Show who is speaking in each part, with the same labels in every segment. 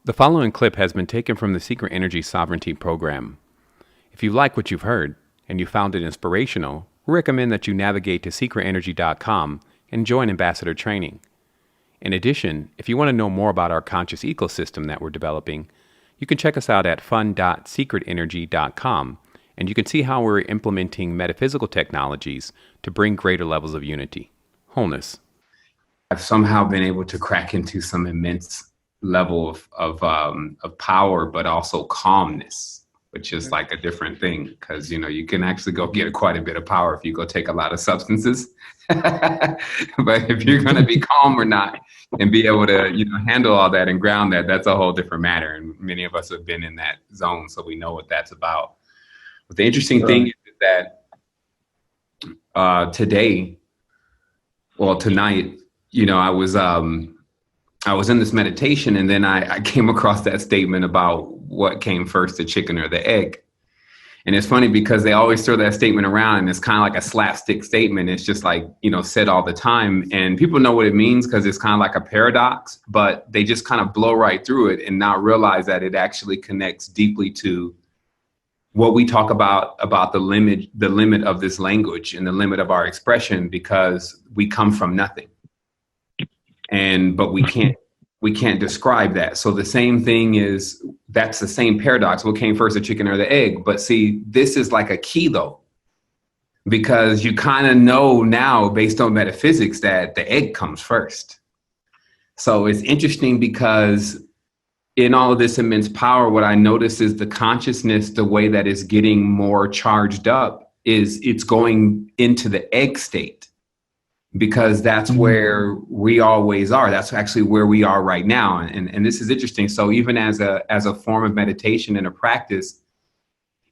Speaker 1: The following clip has been taken from the Secret Energy Sovereignty Program. If you like what you've heard and you found it inspirational, we recommend that you navigate to secretenergy.com and join Ambassador Training. In addition, if you want to know more about our conscious ecosystem that we're developing, you can check us out at fun.secretenergy.com, and you can see how we're implementing metaphysical technologies to bring greater levels of unity, wholeness.
Speaker 2: I've somehow been able to crack into some immense level of power, but also calmness, which is like a different thing, because you can actually go get quite a bit of power if you go take a lot of substances. But if you're going to be calm or not and be able to handle all that and ground that, that's a whole different matter. And many of us have been in that zone, so we know what that's about. But the interesting thing is that tonight, I was in this meditation, and then I came across that statement about what came first, the chicken or the egg. And it's funny because they always throw that statement around, and it's kind of like a slapstick statement. It's just like, said all the time. And people know what it means because it's kind of like a paradox, but they just kind of blow right through it and not realize that it actually connects deeply to what we talk about the limit of this language and the limit of our expression, because we come from nothing. But we can't describe that. So the same thing is, that's the same paradox. What came first, the chicken or the egg? But see, this is like a key though, because you kind of know now based on metaphysics that the egg comes first. So it's interesting because in all of this immense power, what I notice is the consciousness, the way that it's getting more charged up is it's going into the egg state. Because that's where we always are. That's actually where we are right now. And this is interesting. So even as a form of meditation and a practice,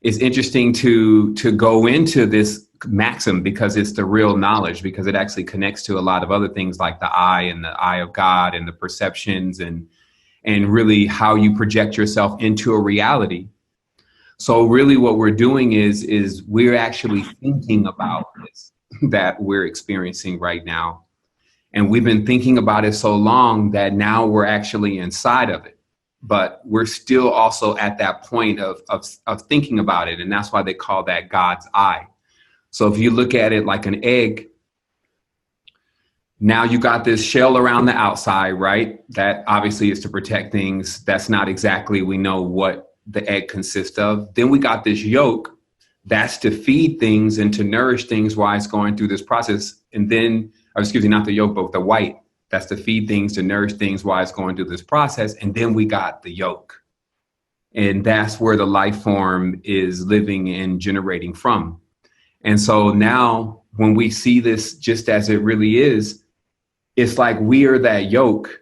Speaker 2: it's interesting to go into this maxim, because it's the real knowledge, because it actually connects to a lot of other things like the eye and the eye of God and the perceptions and really how you project yourself into a reality. So really what we're doing is we're actually thinking about this that we're experiencing right now. And we've been thinking about it so long that now we're actually inside of it. But we're still also at that point of thinking about it. And that's why they call that God's eye. So if you look at it like an egg, now you got this shell around the outside, right? That obviously is to protect things. That's not exactly, we know what the egg consists of. Then we got this yolk. That's to feed things and to nourish things while it's going through this process. And then, not the yolk, but the white. That's to feed things, to nourish things while it's going through this process. And then we got the yolk. And that's where the life form is living and generating from. And so now when we see this just as it really is, it's like we are that yolk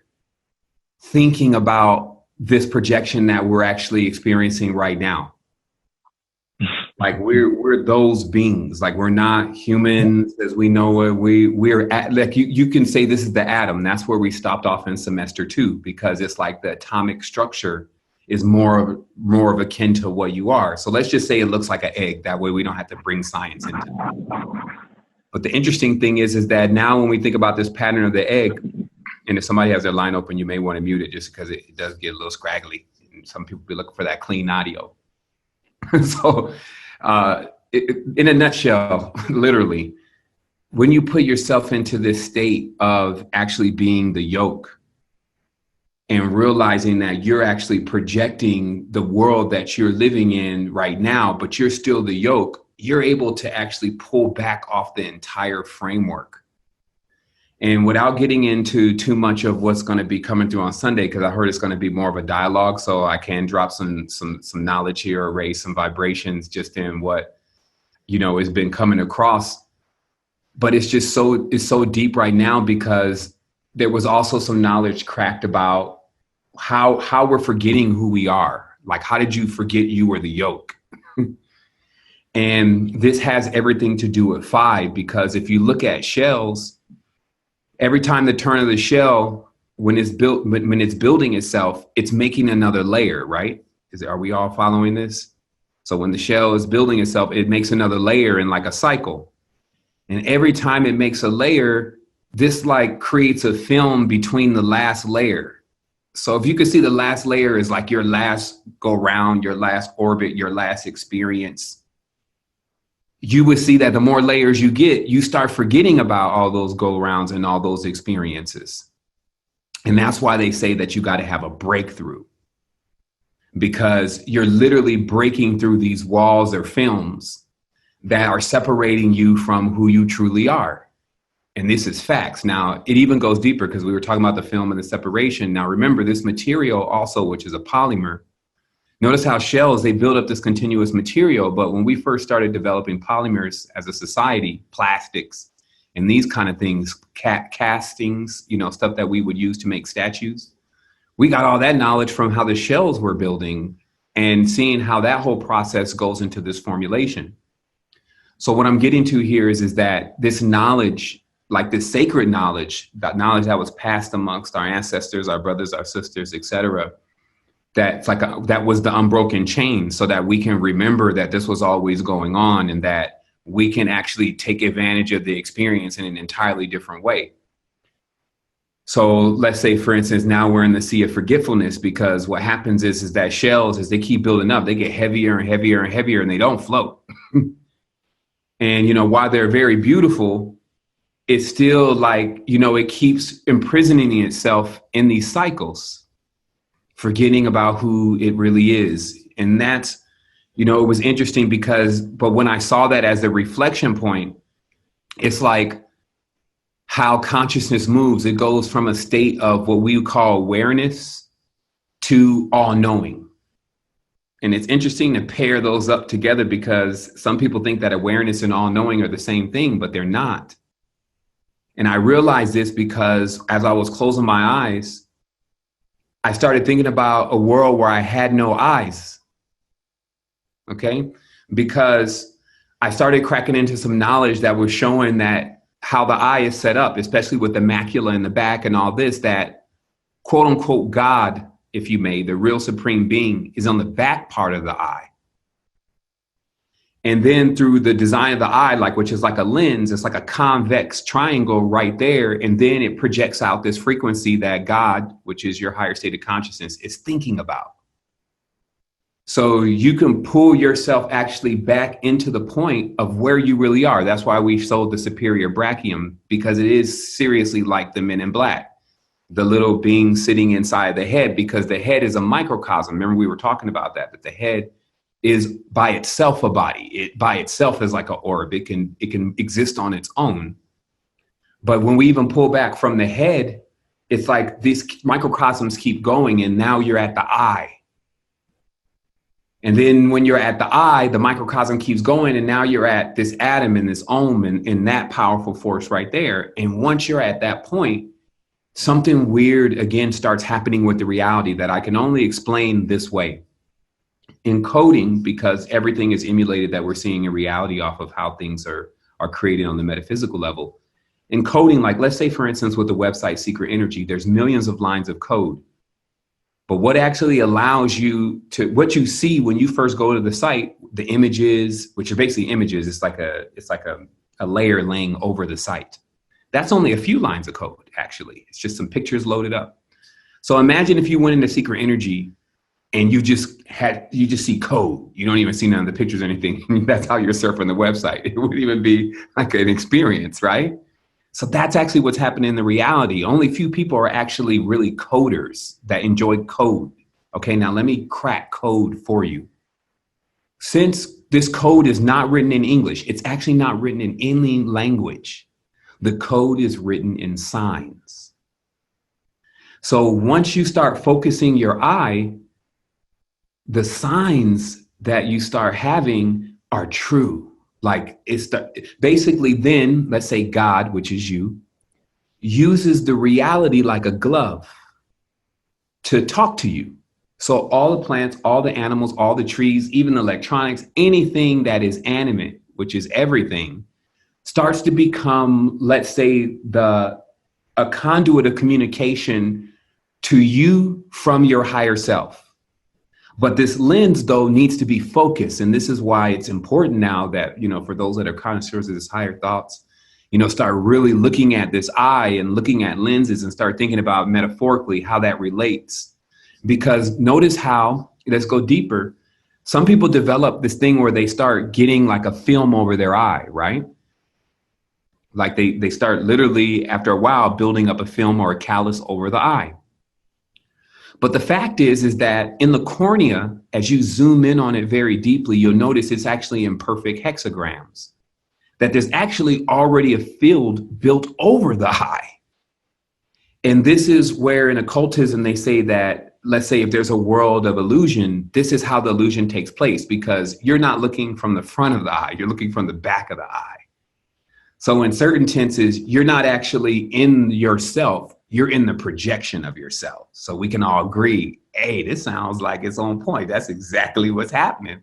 Speaker 2: thinking about this projection that we're actually experiencing right now. Like we're those beings. Like we're not humans as we know it. We're at, like you can say this is the atom. That's where we stopped off in semester 2, because it's like the atomic structure is more of akin to what you are. So let's just say it looks like an egg. That way we don't have to bring science into it. But the interesting thing is that now when we think about this pattern of the egg, and if somebody has their line open, you may want to mute it just because it does get a little scraggly. And some people be looking for that clean audio. So in a nutshell, literally, when you put yourself into this state of actually being the yolk and realizing that you're actually projecting the world that you're living in right now, but you're still the yolk, you're able to actually pull back off the entire framework. And without getting into too much of what's going to be coming through on Sunday, because I heard it's going to be more of a dialogue, so I can drop some knowledge here or raise some vibrations just in what has been coming across. But it's just so deep right now, because there was also some knowledge cracked about how we're forgetting who we are. Like, how did you forget you were the yolk? And this has everything to do with 5, because if you look at shells, every time the turn of the shell, when it's building itself, it's making another layer, right? Are we all following this? So when the shell is building itself, it makes another layer in like a cycle. And every time it makes a layer, this like creates a film between the last layer. So if you could see the last layer is like your last go round, your last orbit, your last experience, you would see that the more layers you get, you start forgetting about all those go rounds and all those experiences. And that's why they say that you got to have a breakthrough, because you're literally breaking through these walls or films that are separating you from who you truly are. And this is facts. Now, it even goes deeper because we were talking about the film and the separation. Now, remember this material also, which is a polymer. Notice how shells, they build up this continuous material. But when we first started developing polymers as a society, plastics and these kind of things, castings, stuff that we would use to make statues, we got all that knowledge from how the shells were building and seeing how that whole process goes into this formulation. So what I'm getting to here is that this knowledge, like this sacred knowledge, that knowledge that was passed amongst our ancestors, our brothers, our sisters, etc., that was the unbroken chain, so that we can remember that this was always going on and that we can actually take advantage of the experience in an entirely different way. So let's say, for instance, now we're in the sea of forgetfulness, because what happens is that shells, as they keep building up, they get heavier and heavier and heavier, and they don't float. And, while they're very beautiful, it's still like, it keeps imprisoning itself in these cycles, forgetting about who it really is. And that's, it was interesting but when I saw that as a reflection point, it's like how consciousness moves. It goes from a state of what we call awareness to all knowing. And it's interesting to pair those up together, because some people think that awareness and all knowing are the same thing, but they're not. And I realized this because as I was closing my eyes, I started thinking about a world where I had no eyes. Okay? Because I started cracking into some knowledge that was showing that how the eye is set up, especially with the macula in the back and all this, that quote unquote God, if you may, the real supreme being, is on the back part of the eye. And then through the design of the eye, which is like a lens, it's like a convex triangle right there. And then it projects out this frequency that God, which is your higher state of consciousness, is thinking about. So you can pull yourself actually back into the point of where you really are. That's why we sold the superior brachium, because it is seriously like the Men in Black, the little being sitting inside the head, because the head is a microcosm. Remember, we were talking about that the head is by itself a body. It by itself is like an orb. It can exist on its own. But when we even pull back from the head, it's like these microcosms keep going, and now you're at the eye. And then when you're at the eye, the microcosm keeps going, and now you're at this atom and this ohm and that powerful force right there. And once you're at that point, something weird again starts happening with the reality that I can only explain this way. Encoding, because everything is emulated that we're seeing in reality off of how things are created on the metaphysical level. Encoding, like let's say, for instance, with the website Secret Energy, there's millions of lines of code. But what actually allows you to, what you see when you first go to the site, the images, which are basically images, it's like a layer laying over the site. That's only a few lines of code, actually. It's just some pictures loaded up. So imagine if you went into Secret Energy and you just see code. You don't even see none of the pictures or anything. That's how you're surfing the website. It wouldn't even be like an experience, right? So that's actually what's happening in the reality. Only few people are actually really coders that enjoy code. Okay, now let me crack code for you. Since this code is not written in English, it's actually not written in any language. The code is written in signs. So once you start focusing your eye, the signs that you start having are true. Like basically then, let's say God, which is you, uses the reality like a glove to talk to you. So all the plants, all the animals, all the trees, even electronics, anything that is animate, which is everything, starts to become, let's say, a conduit of communication to you from your higher self. But this lens, though, needs to be focused. And this is why it's important now that, for those that are connoisseurs of this higher thoughts, start really looking at this eye and looking at lenses and start thinking about metaphorically how that relates. Because notice how, let's go deeper. Some people develop this thing where they start getting like a film over their eye, right? Like they start literally after a while building up a film or a callus over the eye. But the fact is that in the cornea, as you zoom in on it very deeply, you'll notice it's actually in perfect hexagrams, that there's actually already a field built over the eye. And this is where in occultism, they say that, let's say if there's a world of illusion, this is how the illusion takes place, because you're not looking from the front of the eye, you're looking from the back of the eye. So in certain tenses, you're not actually in yourself, you're in the projection of yourself. So we can all agree, hey, this sounds like it's on point. That's exactly what's happening.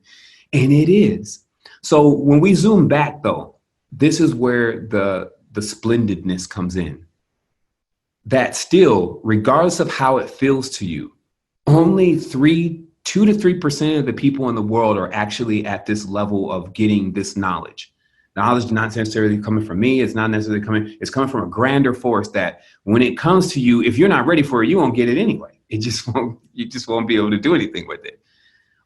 Speaker 2: And it is. So when we zoom back, though, this is where the splendidness comes in. That still, regardless of how it feels to you, only 2 to 3% of the people in the world are actually at this level of getting this knowledge. Knowledge not necessarily coming from me. It's not necessarily it's coming from a grander force that when it comes to you, if you're not ready for it, you won't get it anyway. You just won't be able to do anything with it.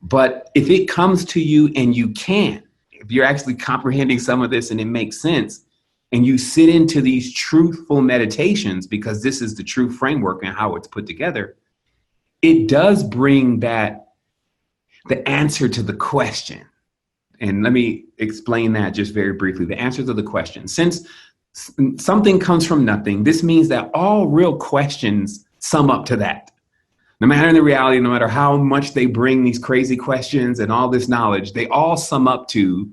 Speaker 2: But if it comes to you and you can, if you're actually comprehending some of this and it makes sense, and you sit into these truthful meditations, because this is the true framework and how it's put together, it does bring the answer to the question. And let me explain that just very briefly. The answer to the question. Since something comes from nothing, this means that all real questions sum up to that. No matter the reality, no matter how much they bring these crazy questions and all this knowledge, they all sum up to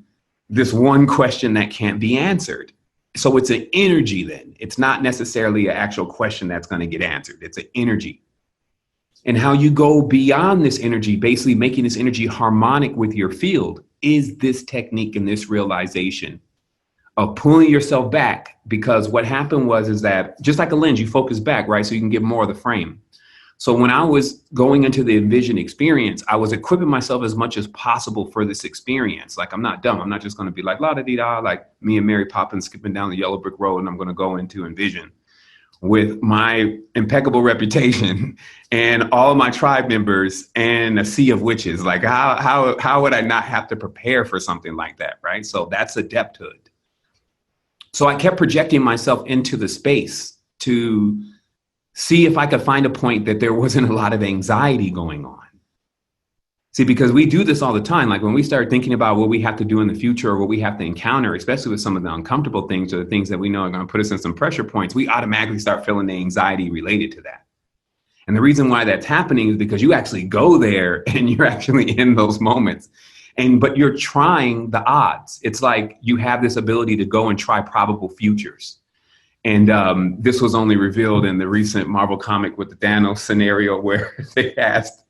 Speaker 2: this one question that can't be answered. So it's an energy then. It's not necessarily an actual question that's going to get answered. It's an energy. And how you go beyond this energy, basically making this energy harmonic with your field, is this technique and this realization of pulling yourself back. Because what happened is that just like a lens, you focus back, right? So you can get more of the frame. So when I was going into the Envision experience, I was equipping myself as much as possible for this experience. Like, I'm not dumb. I'm not just going to be like la-da-dee-da, like me and Mary Poppins skipping down the yellow brick road, and I'm going to go into Envision with my impeccable reputation and all of my tribe members and a sea of witches. Like, how would I not have to prepare for something like that, right? So that's adepthood. So I kept projecting myself into the space to see if I could find a point that there wasn't a lot of anxiety going on. See, because we do this all the time. Like when we start thinking about what we have to do in the future or what we have to encounter, especially with some of the uncomfortable things or the things that we know are going to put us in some pressure points, we automatically start feeling the anxiety related to that. And the reason why that's happening is because you actually go there and you're actually in those moments. But you're trying the odds. It's like you have this ability to go and try probable futures. And this was only revealed in the recent Marvel comic with the Thanos scenario where they asked,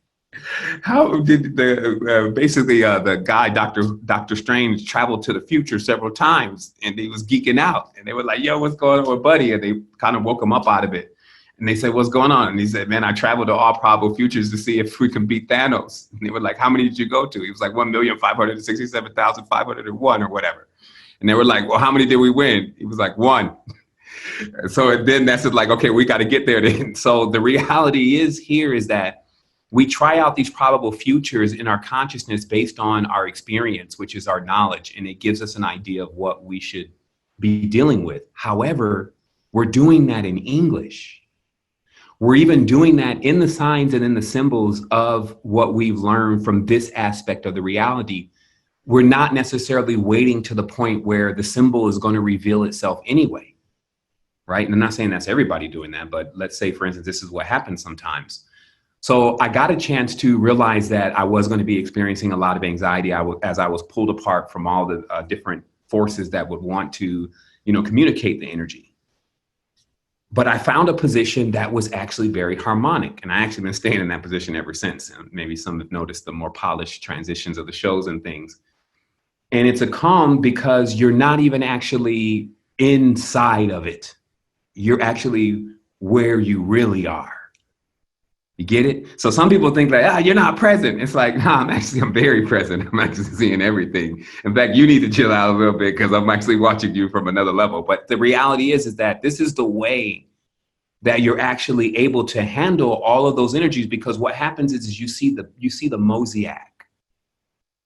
Speaker 2: how did the guy, Dr. Strange, travel to the future several times? And he was geeking out. And they were like, yo, what's going on with Buddy? And they kind of woke him up out of it. And they said, what's going on? And he said, man, I traveled to all probable futures to see if we can beat Thanos. And they were like, how many did you go to? He was like 1,567,501 or whatever. And they were like, well, how many did we win? He was like, 1. So then that's like, okay, we got to get there then. So the reality is that we try out these probable futures in our consciousness based on our experience, which is our knowledge, and it gives us an idea of what we should be dealing with. However, we're doing that in English. We're even doing that in the signs and in the symbols of what we've learned from this aspect of the reality. We're not necessarily waiting to the point where the symbol is going to reveal itself anyway, right? And I'm not saying that's everybody doing that, but let's say, for instance, this is what happens sometimes. So I got a chance to realize that I was going to be experiencing a lot of anxiety as I was pulled apart from all the different forces that would want to, communicate the energy. But I found a position that was actually very harmonic. And I actually been staying in that position ever since. And maybe some have noticed the more polished transitions of the shows and things. And it's a calm because you're not even actually inside of it. You're actually where you really are. You get it? So some people think like, you're not present. It's like, nah, I'm very present. I'm actually seeing everything. In fact, you need to chill out a little bit because I'm actually watching you from another level. But the reality is that this is the way that you're actually able to handle all of those energies, because what happens is you see the mosaic.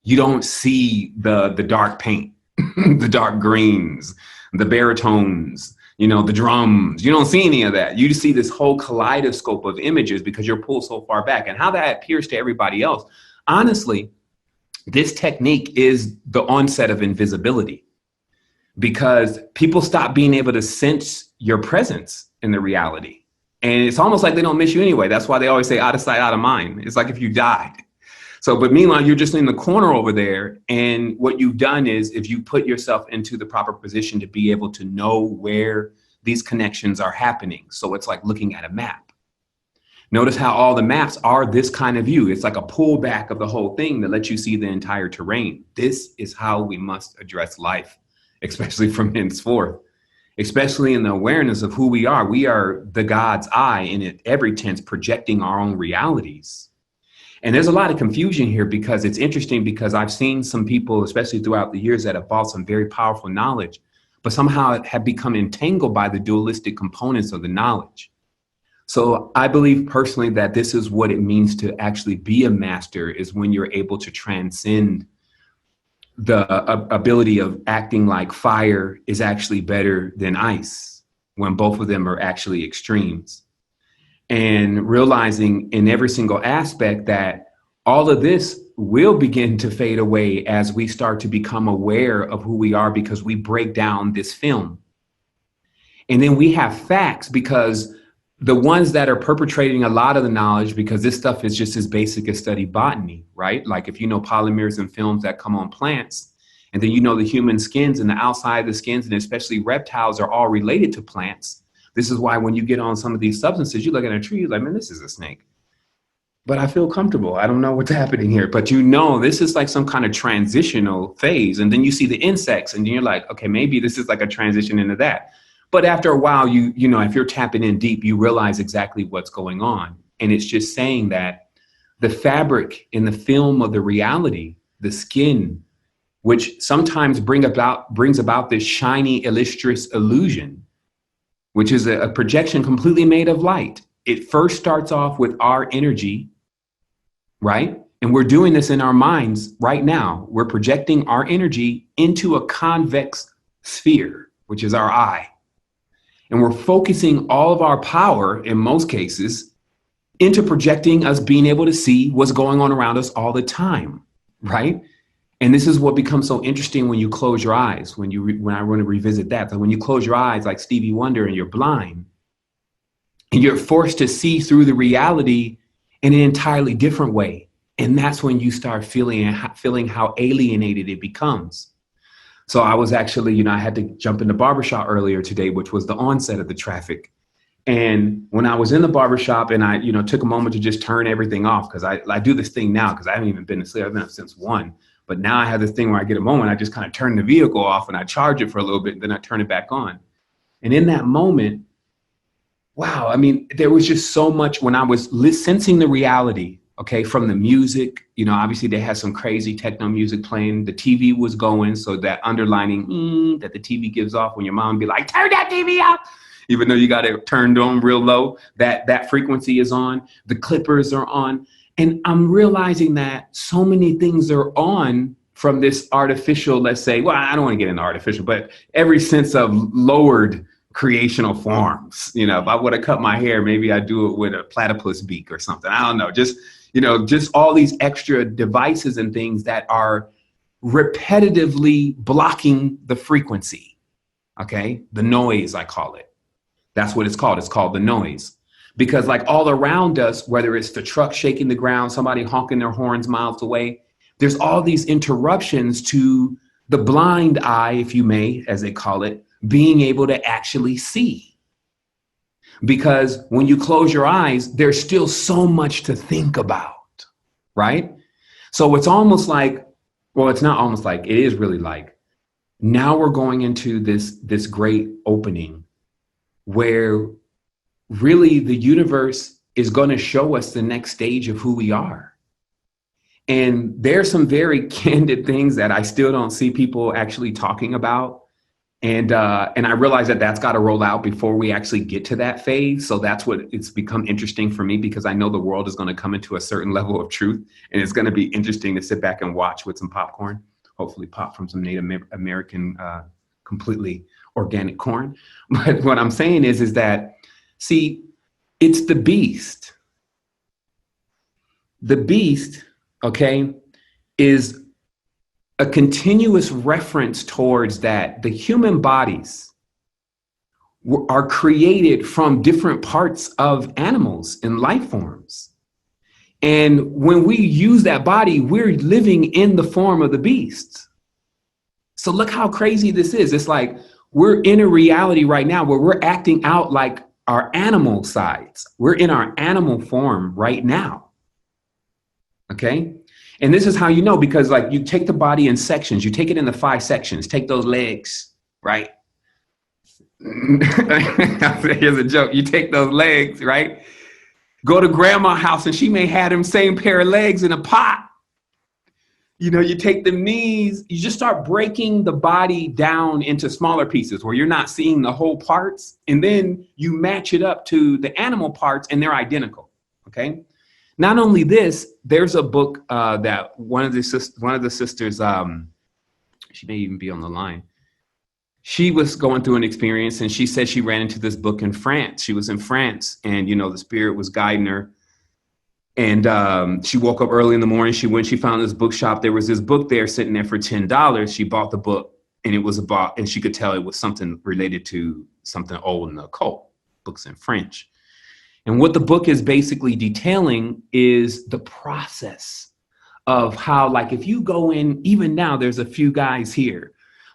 Speaker 2: You don't see the dark paint, the dark greens, the baritones, the drums. You don't see any of that. You just see this whole kaleidoscope of images because you're pulled so far back. And how that appears to everybody else, honestly, this technique is the onset of invisibility, because people stop being able to sense your presence in the reality. And it's almost like they don't miss you anyway. That's why they always say out of sight, out of mind. It's like if you died. So, but meanwhile, you're just in the corner over there. And what you've done is, if you put yourself into the proper position to be able to know where these connections are happening. So it's like looking at a map. Notice how all the maps are this kind of view. It's like a pullback of the whole thing that lets you see the entire terrain. This is how we must address life, especially from henceforth, especially in the awareness of who we are. We are the God's eye, in every tense, projecting our own realities. And there's a lot of confusion here, because it's interesting, because I've seen some people, especially throughout the years, that have bought some very powerful knowledge, but somehow have become entangled by the dualistic components of the knowledge. So I believe personally that this is what it means to actually be a master, is when you're able to transcend the ability of acting like fire is actually better than ice, when both of them are actually extremes. And realizing in every single aspect that all of this will begin to fade away as we start to become aware of who we are, because we break down this film. And then we have facts, because the ones that are perpetrating a lot of the knowledge, because this stuff is just as basic as study botany, right? Like if you know polymers and films that come on plants, and then the human skins and the outside of the skins, and especially reptiles, are all related to plants. This is why when you get on some of these substances, you look at a tree, you're like, man, this is a snake. But I feel comfortable. I don't know what's happening here. But this is like some kind of transitional phase. And then you see the insects, and then you're like, okay, maybe this is like a transition into that. But after a while, if you're tapping in deep, you realize exactly what's going on. And it's just saying that the fabric in the film of the reality, the skin, which sometimes brings about this shiny, illustrious illusion, which is a projection completely made of light. It first starts off with our energy, right? And we're doing this in our minds right now. We're projecting our energy into a convex sphere, which is our eye. And we're focusing all of our power, in most cases, into projecting us being able to see what's going on around us all the time, right? And this is what becomes so interesting when you close your eyes, when I want to revisit that. So when you close your eyes like Stevie Wonder and you're blind, and you're forced to see through the reality in an entirely different way. And that's when you start feeling how alienated it becomes. So I was actually, I had to jump in the barbershop earlier today, which was the onset of the traffic. And when I was in the barbershop and I, took a moment to just turn everything off, because I do this thing now, because I haven't even been asleep. I've been up since 1. But now I have this thing where I get a moment, I just kind of turn the vehicle off and I charge it for a little bit, and then I turn it back on. And in that moment, wow, there was just so much when I was sensing the reality, okay, from the music. Obviously they had some crazy techno music playing. The TV was going, so that underlining that the TV gives off when your mom be like, turn that TV off, even though you got it turned on real low, that frequency is on, the clippers are on. And I'm realizing that so many things are on from this artificial, let's say, well, I don't want to get into artificial, but every sense of lowered creational forms. If I would have cut my hair, maybe I'd do it with a platypus beak or something. I don't know. Just all these extra devices and things that are repetitively blocking the frequency. Okay. The noise, I call it. That's what it's called. It's called the noise. Because like all around us, whether it's the truck shaking the ground, somebody honking their horns miles away, there's all these interruptions to the blind eye, if you may, as they call it, being able to actually see. Because when you close your eyes, there's still so much to think about, right? So it's almost like, well, it's not almost like, it is really like, now we're going into this great opening where really the universe is going to show us the next stage of who we are. And there's some very candid things that I still don't see people actually talking about. And I realize that that's got to roll out before we actually get to that phase. So that's what it's become interesting for me, because I know the world is going to come into a certain level of truth, and it's going to be interesting to sit back and watch with some popcorn, hopefully pop from some Native American, completely organic corn. But what I'm saying is that, see, it's the beast. The beast, okay, is a continuous reference towards that the human bodies are created from different parts of animals and life forms. And when we use that body, we're living in the form of the beast. So look how crazy this is. It's like we're in a reality right now where we're acting out like our animal sides. We're in our animal form right now. Okay? And this is how you know, because like you take the body in sections, you take it into 5 sections, take those legs, right? Here's a joke. You take those legs, right? Go to grandma's house and she may have them same pair of legs in a pot. You know, you take the knees, you just start breaking the body down into smaller pieces where you're not seeing the whole parts. And then you match it up to the animal parts and they're identical, okay? Not only this, there's a book that one of the sisters, she may even be on the line. She was going through an experience and she said she ran into this book in France. She was in France and, you know, the spirit was guiding her. And she woke up early in the morning. She found this bookshop. There was this book there sitting there for $10. She bought the book and it was about, and she could tell it was something related to something old in the occult, books in French. And what the book is basically detailing is the process of how, like, if you go in, even now, there's a few guys here,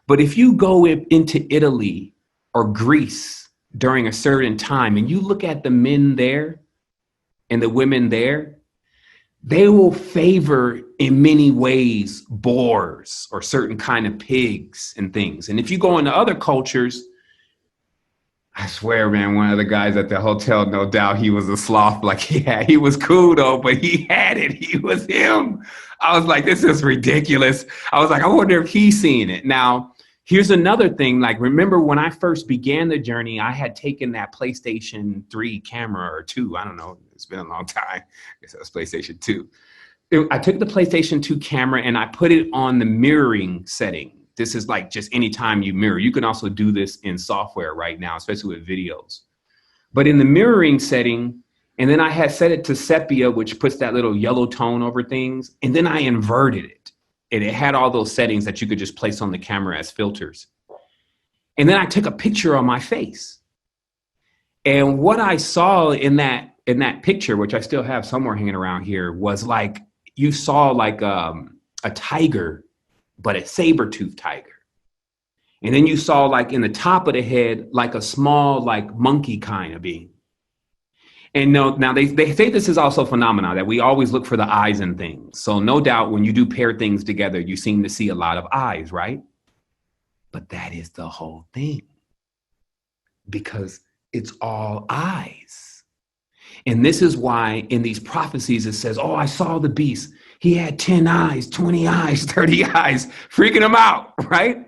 Speaker 2: but if you go into Italy or Greece during a certain time and you look at the men there and the women there, they will favor in many ways boars or certain kind of pigs and things. And if you go into other cultures, I swear, man, one of the guys at the hotel, no doubt he was a sloth. Like, yeah, he was cool though, but he had it. He was him. I was like, this is ridiculous. I was like, I wonder if he's seeing it. Now, here's another thing. Like, remember when I first began the journey, I had taken that PlayStation 3 camera or 2. I don't know. It's been a long time. I guess it was PlayStation 2. I took the PlayStation 2 camera and I put it on the mirroring setting. This is like just anytime you mirror. You can also do this in software right now, especially with videos. But in the mirroring setting, and then I had set it to sepia, which puts that little yellow tone over things. And then I inverted it. And it had all those settings that you could just place on the camera as filters. And then I took a picture of my face. And what I saw in that picture, which I still have somewhere hanging around here, was like, you saw like a tiger, but a saber-toothed tiger. And then you saw like in the top of the head, like a small, like monkey kind of being. And now they say this is also a phenomenon that we always look for the eyes in things. So no doubt when you do pair things together, you seem to see a lot of eyes, right? But that is the whole thing, because it's all eyes. And this is why in these prophecies, it says, oh, I saw the beast. He had 10 eyes, 20 eyes, 30 eyes, freaking him out, right?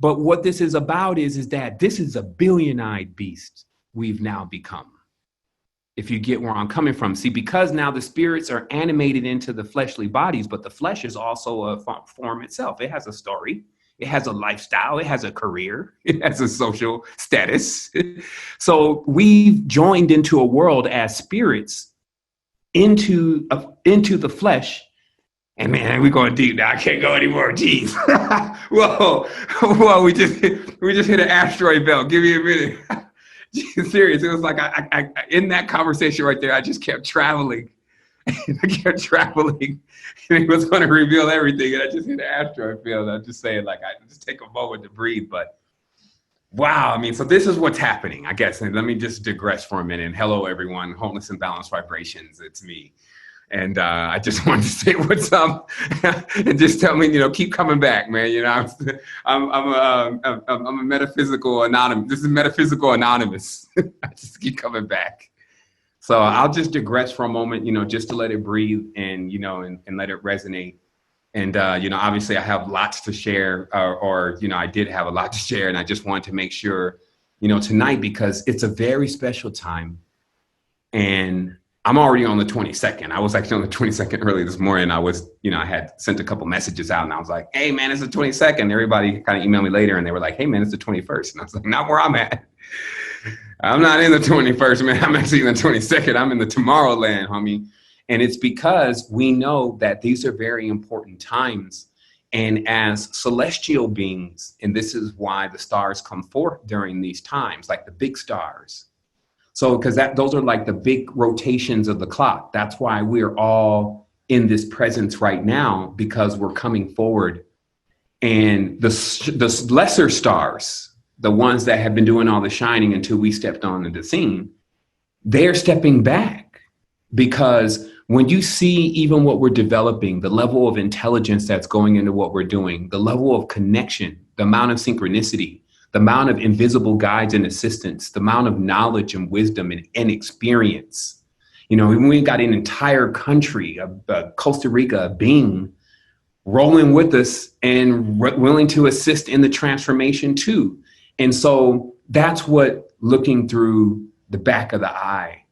Speaker 2: But what this is about is that this is a billion-eyed beast we've now become. If you get where I'm coming from. See, because now the spirits are animated into the fleshly bodies, but the flesh is also a form itself. It has a story. It has a lifestyle. It has a career. It has a social status. So we've joined into a world as spirits into the flesh. And man, we're going deep now. I can't go anymore. Jeez. Whoa. We just hit an asteroid belt. Give me a minute. Serious. It was like I in that conversation right there, I just kept traveling. I kept traveling, and it was going to reveal everything. And I just hit an asteroid field. I'm just saying, like, I just take a moment to breathe. But wow, I mean, so this is what's happening, I guess. And let me just digress for a minute. And hello, everyone. Wholeness and Balanced Vibrations. It's me. And I just wanted to say what's up and just tell me, keep coming back, man. I'm a metaphysical anonymous. This is Metaphysical Anonymous. I just keep coming back. So I'll just digress for a moment, just to let it breathe and, and let it resonate. And, obviously I have lots to share or, I did have a lot to share, and I just wanted to make sure, tonight, because it's a very special time. And I'm already on the 22nd. I was actually on the 22nd early this morning. I had sent a couple messages out, and I was like, hey man, it's the 22nd. Everybody kind of emailed me later and they were like, hey man, it's the 21st. And I was like, not where I'm at. I'm not in the 21st, man. I'm actually in the 22nd. I'm in the Tomorrowland, homie. And it's because we know that these are very important times. And as celestial beings, and this is why the stars come forth during these times, like the big stars. So, because those are like the big rotations of the clock. That's why we're all in this presence right now, because we're coming forward. And the lesser stars, the ones that have been doing all the shining until we stepped onto the scene, they're stepping back. Because when you see even what we're developing, the level of intelligence that's going into what we're doing, the level of connection, the amount of synchronicity, the amount of invisible guides and assistants, the amount of knowledge and wisdom and experience. We got an entire country, Costa Rica, being rolling with us and willing to assist in the transformation too. And so that's what looking through the back of the eye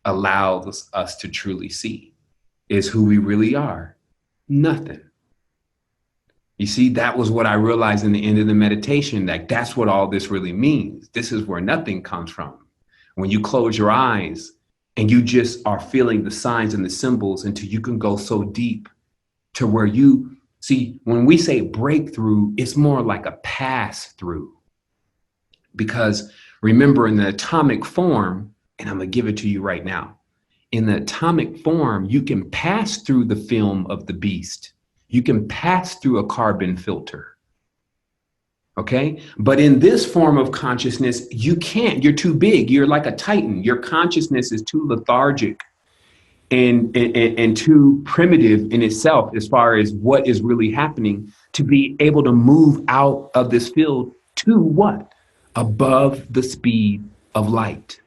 Speaker 2: allows us to truly see, is who we really are. Nothing. You see, that was what I realized in the end of the meditation, that that's what all this really means. This is where nothing comes from. When you close your eyes and you just are feeling the signs and the symbols until you can go so deep to where you see, when we say breakthrough, it's more like a pass through. Because remember, in the atomic form, and I'm going to give it to you right now, in the atomic form, you can pass through the film of the beast. You can pass through a carbon filter. Okay. But in this form of consciousness, you can't. You're too big. You're like a titan. Your consciousness is too lethargic and too primitive in itself as far as what is really happening to be able to move out of this field to what? Above the speed of light.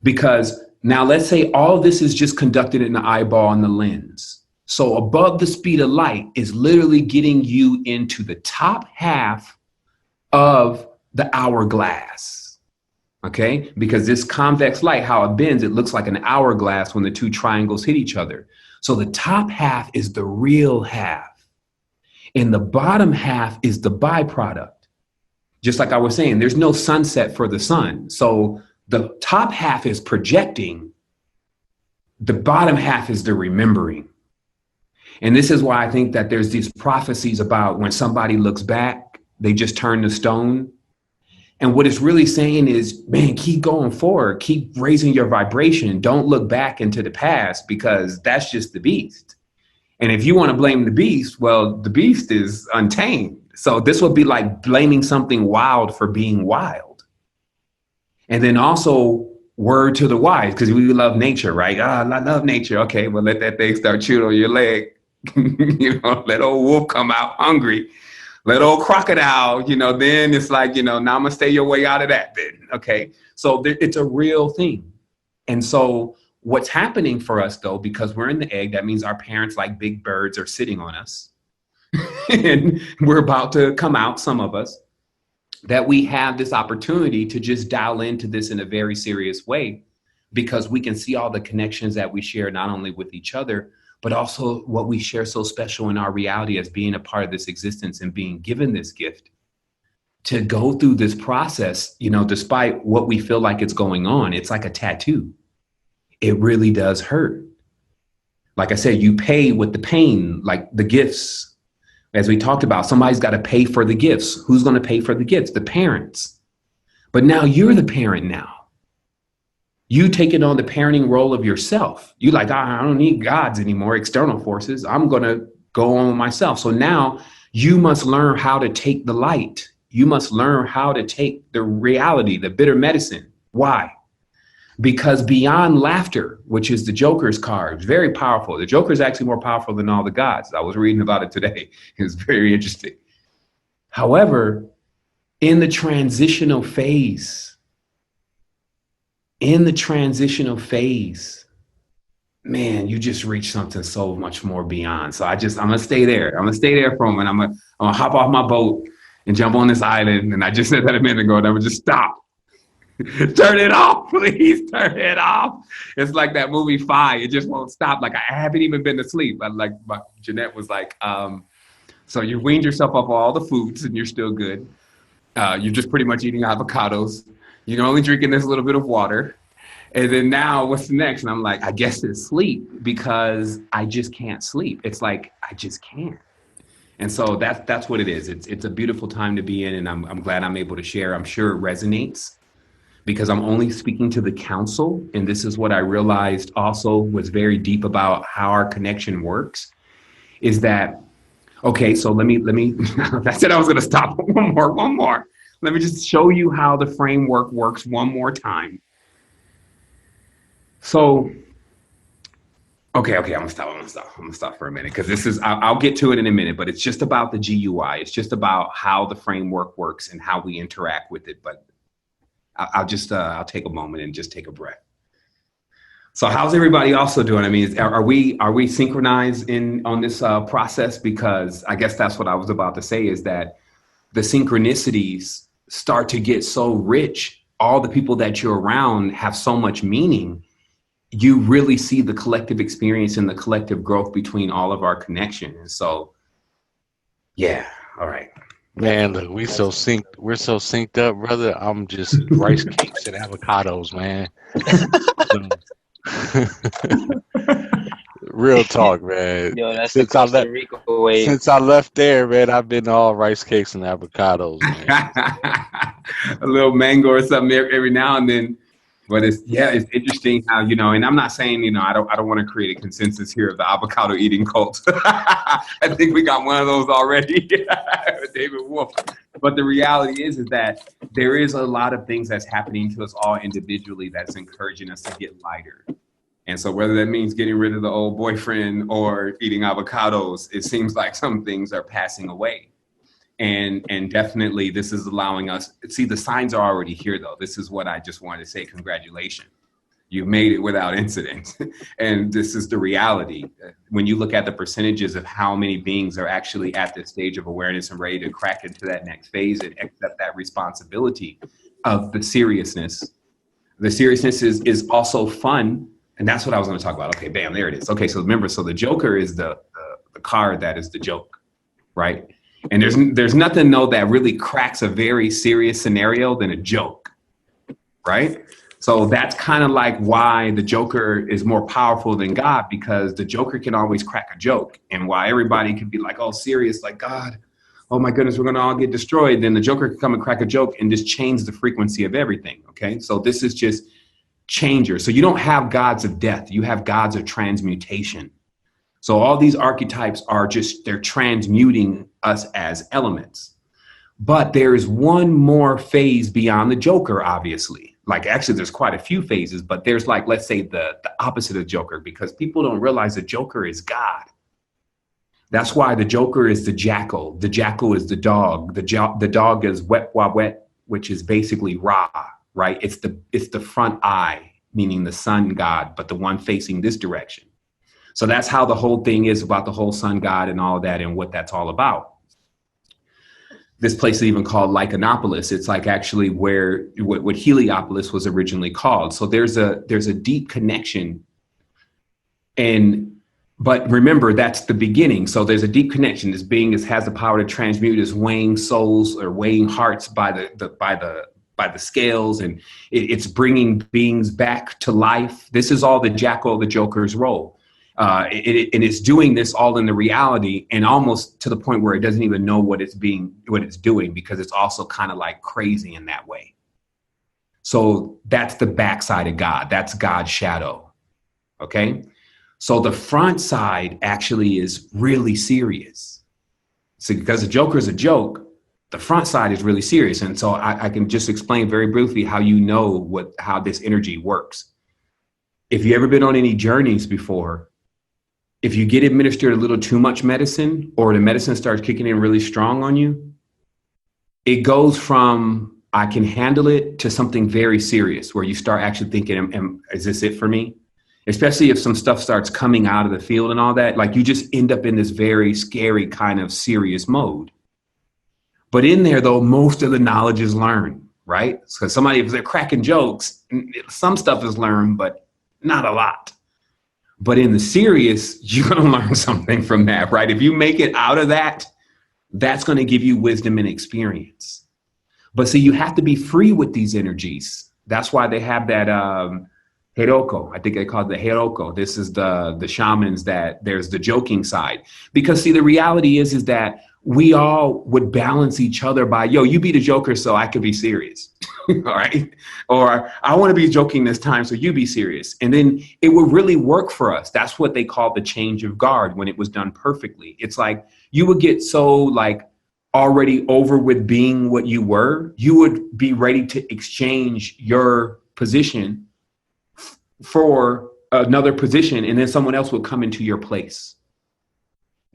Speaker 2: Because now let's say all this is just conducted in the eyeball and the lens. So above the speed of light is literally getting you into the top half of the hourglass. Okay, because this convex light, how it bends, it looks like an hourglass when the two triangles hit each other. So the top half is the real half, and the bottom half is the byproduct. Just like I was saying, there's no sunset for the sun. So the top half is projecting, the bottom half is the remembering. And this is why I think that there's these prophecies about when somebody looks back, they just turn to stone. And what it's really saying is, man, keep going forward, keep raising your vibration. Don't look back into the past, because that's just the beast. And if you want to blame the beast, well, the beast is untamed. So this would be like blaming something wild for being wild. And then also word to the wise, because we love nature, right? I love nature. Okay, well, let that thing start chewing on your leg. Let old wolf come out hungry. Let old crocodile, then it's like, now I'm going to stay your way out of that then. Okay. So it's a real thing. And so what's happening for us, though, because we're in the egg, that means our parents, like big birds, are sitting on us. And we're about to come out, some of us, that we have this opportunity to just dial into this in a very serious way, because we can see all the connections that we share, not only with each other, but also what we share so special in our reality as being a part of this existence and being given this gift to go through this process, despite what we feel like it's going on. It's like a tattoo. It really does hurt. Like I said, you pay with the pain, like the gifts. As we talked about, somebody's got to pay for the gifts. Who's going to pay for the gifts? The parents. But now you're the parent now. You taking on the parenting role of yourself. You like, I don't need gods anymore, external forces. I'm going to go on with myself. So now you must learn how to take the light. You must learn how to take the reality, the bitter medicine. Why? Because beyond laughter, which is the Joker's card, is very powerful. The Joker is actually more powerful than all the gods. I was reading about it today. It was very interesting. However, in the transitional phase, in the transitional phase, man, you just reach something so much more beyond. So I'm gonna stay there. I'm gonna stay there for a moment. I'm gonna hop off my boat and jump on this island. And I just said that a minute ago, and I would just stop. Turn it off, please. Turn it off. It's like that movie Fi. It just won't stop. Like, I haven't even been to sleep. Jeanette was like, so you weaned yourself off all the foods and you're still good. You're just pretty much eating avocados. You're only drinking this little bit of water. And then now what's next? And I'm like, I guess it's sleep, because I just can't sleep. It's like, I just can't. And so that's what it is. It's a beautiful time to be in. And I'm glad I'm able to share. I'm sure it resonates, because I'm only speaking to the council. And this is what I realized also was very deep about how our connection works, is that, okay, so let me, I said I was going to stop. One more. Let me just show you how the framework works one more time. So, okay, I'm gonna stop for a minute, because this is, I'll get to it in a minute, but it's just about the GUI. It's just about how the framework works and how we interact with it. But I'll take a moment and just take a breath. So how's everybody also doing? I mean, are we synchronized on this process? Because I guess that's what I was about to say, is that the synchronicities start to get so rich. All the people that you're around have so much meaning. You really see the collective experience and the collective growth between all of our connection. And so, yeah, all right.
Speaker 3: Man, look, we're so synced up, brother. I'm just rice cakes and avocados, man. Real talk, man.
Speaker 4: Yo, that's the Costa Rica way.
Speaker 3: Since I left there, man, I've been all rice cakes and avocados, man.
Speaker 2: A little mango or something every now and then. But it's interesting how, and I'm not saying, I don't want to create a consensus here of the avocado eating cult. I think we got one of those already, David Wolf. But the reality is that there is a lot of things that's happening to us all individually that's encouraging us to get lighter. And so whether that means getting rid of the old boyfriend or eating avocados, it seems like some things are passing away. And definitely this is allowing us, see, the signs are already here though. This is what I just wanted to say, congratulations. You've made it without incident. And this is the reality. When you look at the percentages of how many beings are actually at this stage of awareness and ready to crack into that next phase and accept that responsibility of the seriousness. The seriousness is also fun. And that's what I was going to talk about. Okay, bam, there it is. Okay, so remember, so the Joker is the card that is the joke, right? And there's nothing though that really cracks a very serious scenario than a joke, right? So that's kind of like why the Joker is more powerful than God, because the Joker can always crack a joke. And why everybody can be like, oh, serious, like God, oh my goodness, we're gonna all get destroyed. Then the Joker can come and crack a joke and just change the frequency of everything, okay? So this is just changer. So you don't have gods of death, you have gods of transmutation. So all these archetypes are just, they're transmuting us as elements. But there is one more phase beyond the Joker, obviously. Like actually there's quite a few phases, but there's like, let's say the opposite of Joker, because people don't realize the Joker is God. That's why the Joker is the jackal. The jackal is the dog. The dog is wet, wah, wet, which is basically Ra, right? It's the front eye, meaning the sun god, but the one facing this direction. So that's how the whole thing is about the whole sun god and all of that and what that's all about. This place is even called Lycanopolis. It's like actually where what Heliopolis was originally called. So there's a deep connection. But remember, that's the beginning. So there's a deep connection. This being has the power to transmute, is weighing souls or weighing hearts by the scales, and it's bringing beings back to life. This is all the jackal, the Joker's role. And it's doing this all in the reality, and almost to the point where it doesn't even know what it's doing, because it's also kind of like crazy in that way. So that's the backside of God. That's God's shadow. Okay. So the front side actually is really serious. So because the Joker is a joke, the front side is really serious. And so I can just explain very briefly how how this energy works. If you've ever been on any journeys before, if you get administered a little too much medicine, or the medicine starts kicking in really strong on you, it goes from I can handle it, to something very serious where you start actually thinking, is this it for me? Especially if some stuff starts coming out of the field and all that, like you just end up in this very scary kind of serious mode. But in there, though, most of the knowledge is learned, right? So somebody, if they're cracking jokes, some stuff is learned, but not a lot. But in the serious, you're going to learn something from that, right? If you make it out of that, that's going to give you wisdom and experience. But see, you have to be free with these energies. That's why they have that Hiroko. I think they call it the Hiroko. This is the shamans that there's the joking side. Because see, the reality is that we all would balance each other by, yo, you be the joker so I can be serious. All right. Or I want to be joking this time so you be serious. And then it would really work for us. That's what they call the change of guard when it was done perfectly. It's like you would get so like already over with being what you were. You would be ready to exchange your position for another position, and then someone else would come into your place.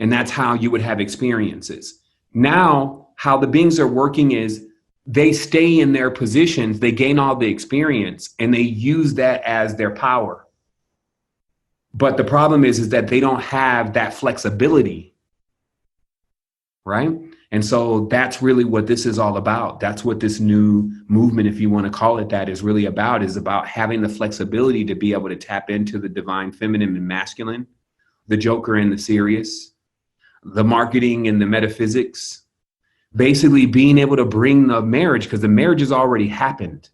Speaker 2: And that's how you would have experiences. Now, how the beings are working is they stay in their positions, they gain all the experience, and they use that as their power. But the problem is that they don't have that flexibility, right? And so that's really what this is all about. That's what this new movement, if you want to call it that, is really about, is about having the flexibility to be able to tap into the divine feminine and masculine, the joker and the serious, the marketing and the metaphysics, basically being able to bring the marriage, because the marriage has already happened.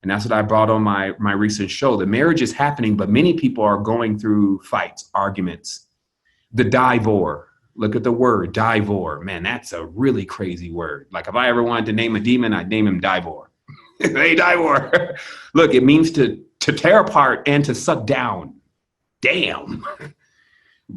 Speaker 2: And that's what I brought on my recent show. The marriage is happening, but many people are going through fights, arguments, the divor. Look at the word divor. Man, that's a really crazy word. Like if I ever wanted to name a demon, I'd name him Divor. Hey, Divor. Look, it means to tear apart and to suck down. Damn.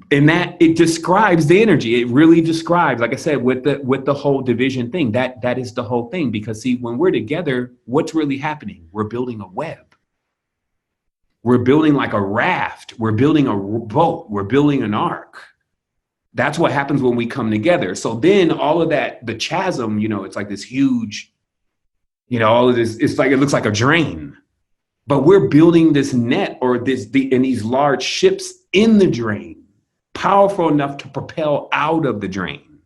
Speaker 2: And that it describes the energy. It really describes, like I said, with the whole division thing, that is the whole thing. Because see, when we're together, what's really happening? We're building a web. We're building like a raft. We're building a boat. We're building an ark. That's what happens when we come together. So then all of that, the chasm, it's like this huge, all of this, it's like, it looks like a drain, but we're building this net and these large ships in the drain, powerful enough to propel out of the drain.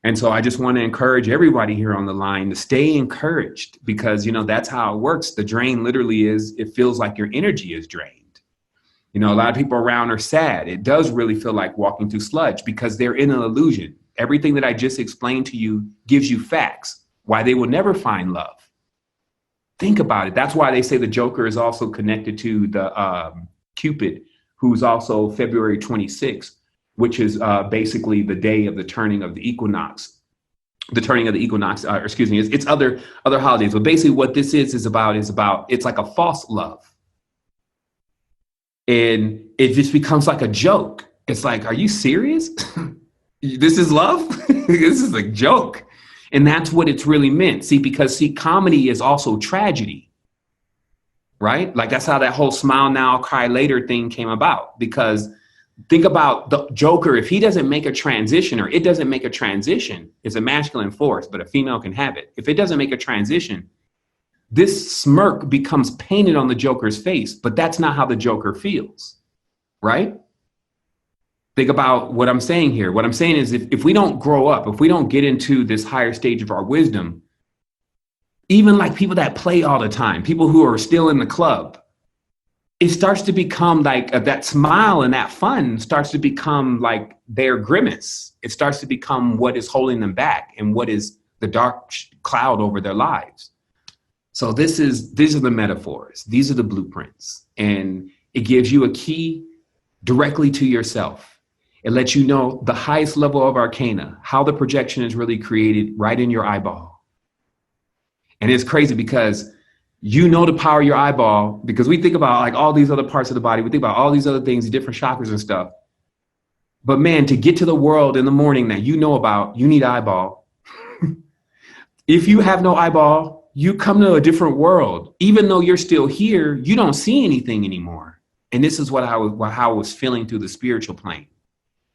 Speaker 2: And so I just want to encourage everybody here on the line to stay encouraged, because, that's how it works. The drain literally it feels like your energy is drained. A lot of people around are sad. It does really feel like walking through sludge because they're in an illusion. Everything that I just explained to you gives you facts why they will never find love. Think about it. That's why they say the Joker is also connected to the Cupid, who's also February 26th, which is basically the day of the turning of the equinox. The turning of the equinox, it's other holidays. But basically what this is about, it's like a false love. And it just becomes like a joke. It's like, are you serious? This is love? This is a joke. And that's what it's really meant. Because comedy is also tragedy, right? Like that's how that whole smile now, cry later thing came about. Because think about the Joker. If he doesn't make a transition, or it doesn't make a transition, it's a masculine force, but a female can have it. If it doesn't make a transition, this smirk becomes painted on the Joker's face, but that's not how the Joker feels, right? Think about what I'm saying here. What I'm saying is if we don't grow up, if we don't get into this higher stage of our wisdom, even like people that play all the time, people who are still in the club, it starts to become like that smile and that fun starts to become like their grimace. It starts to become what is holding them back and what is the dark cloud over their lives. So these are the metaphors. These are the blueprints. And it gives you a key directly to yourself. It lets you know the highest level of arcana, how the projection is really created right in your eyeball. And it's crazy because the power of your eyeball, because we think about like all these other parts of the body. We think about all these other things, different chakras and stuff. But man, to get to the world in the morning that you know about, you need eyeball. If you have no eyeball, you come to a different world. Even though you're still here, you don't see anything anymore. And this is how I was feeling through the spiritual plane.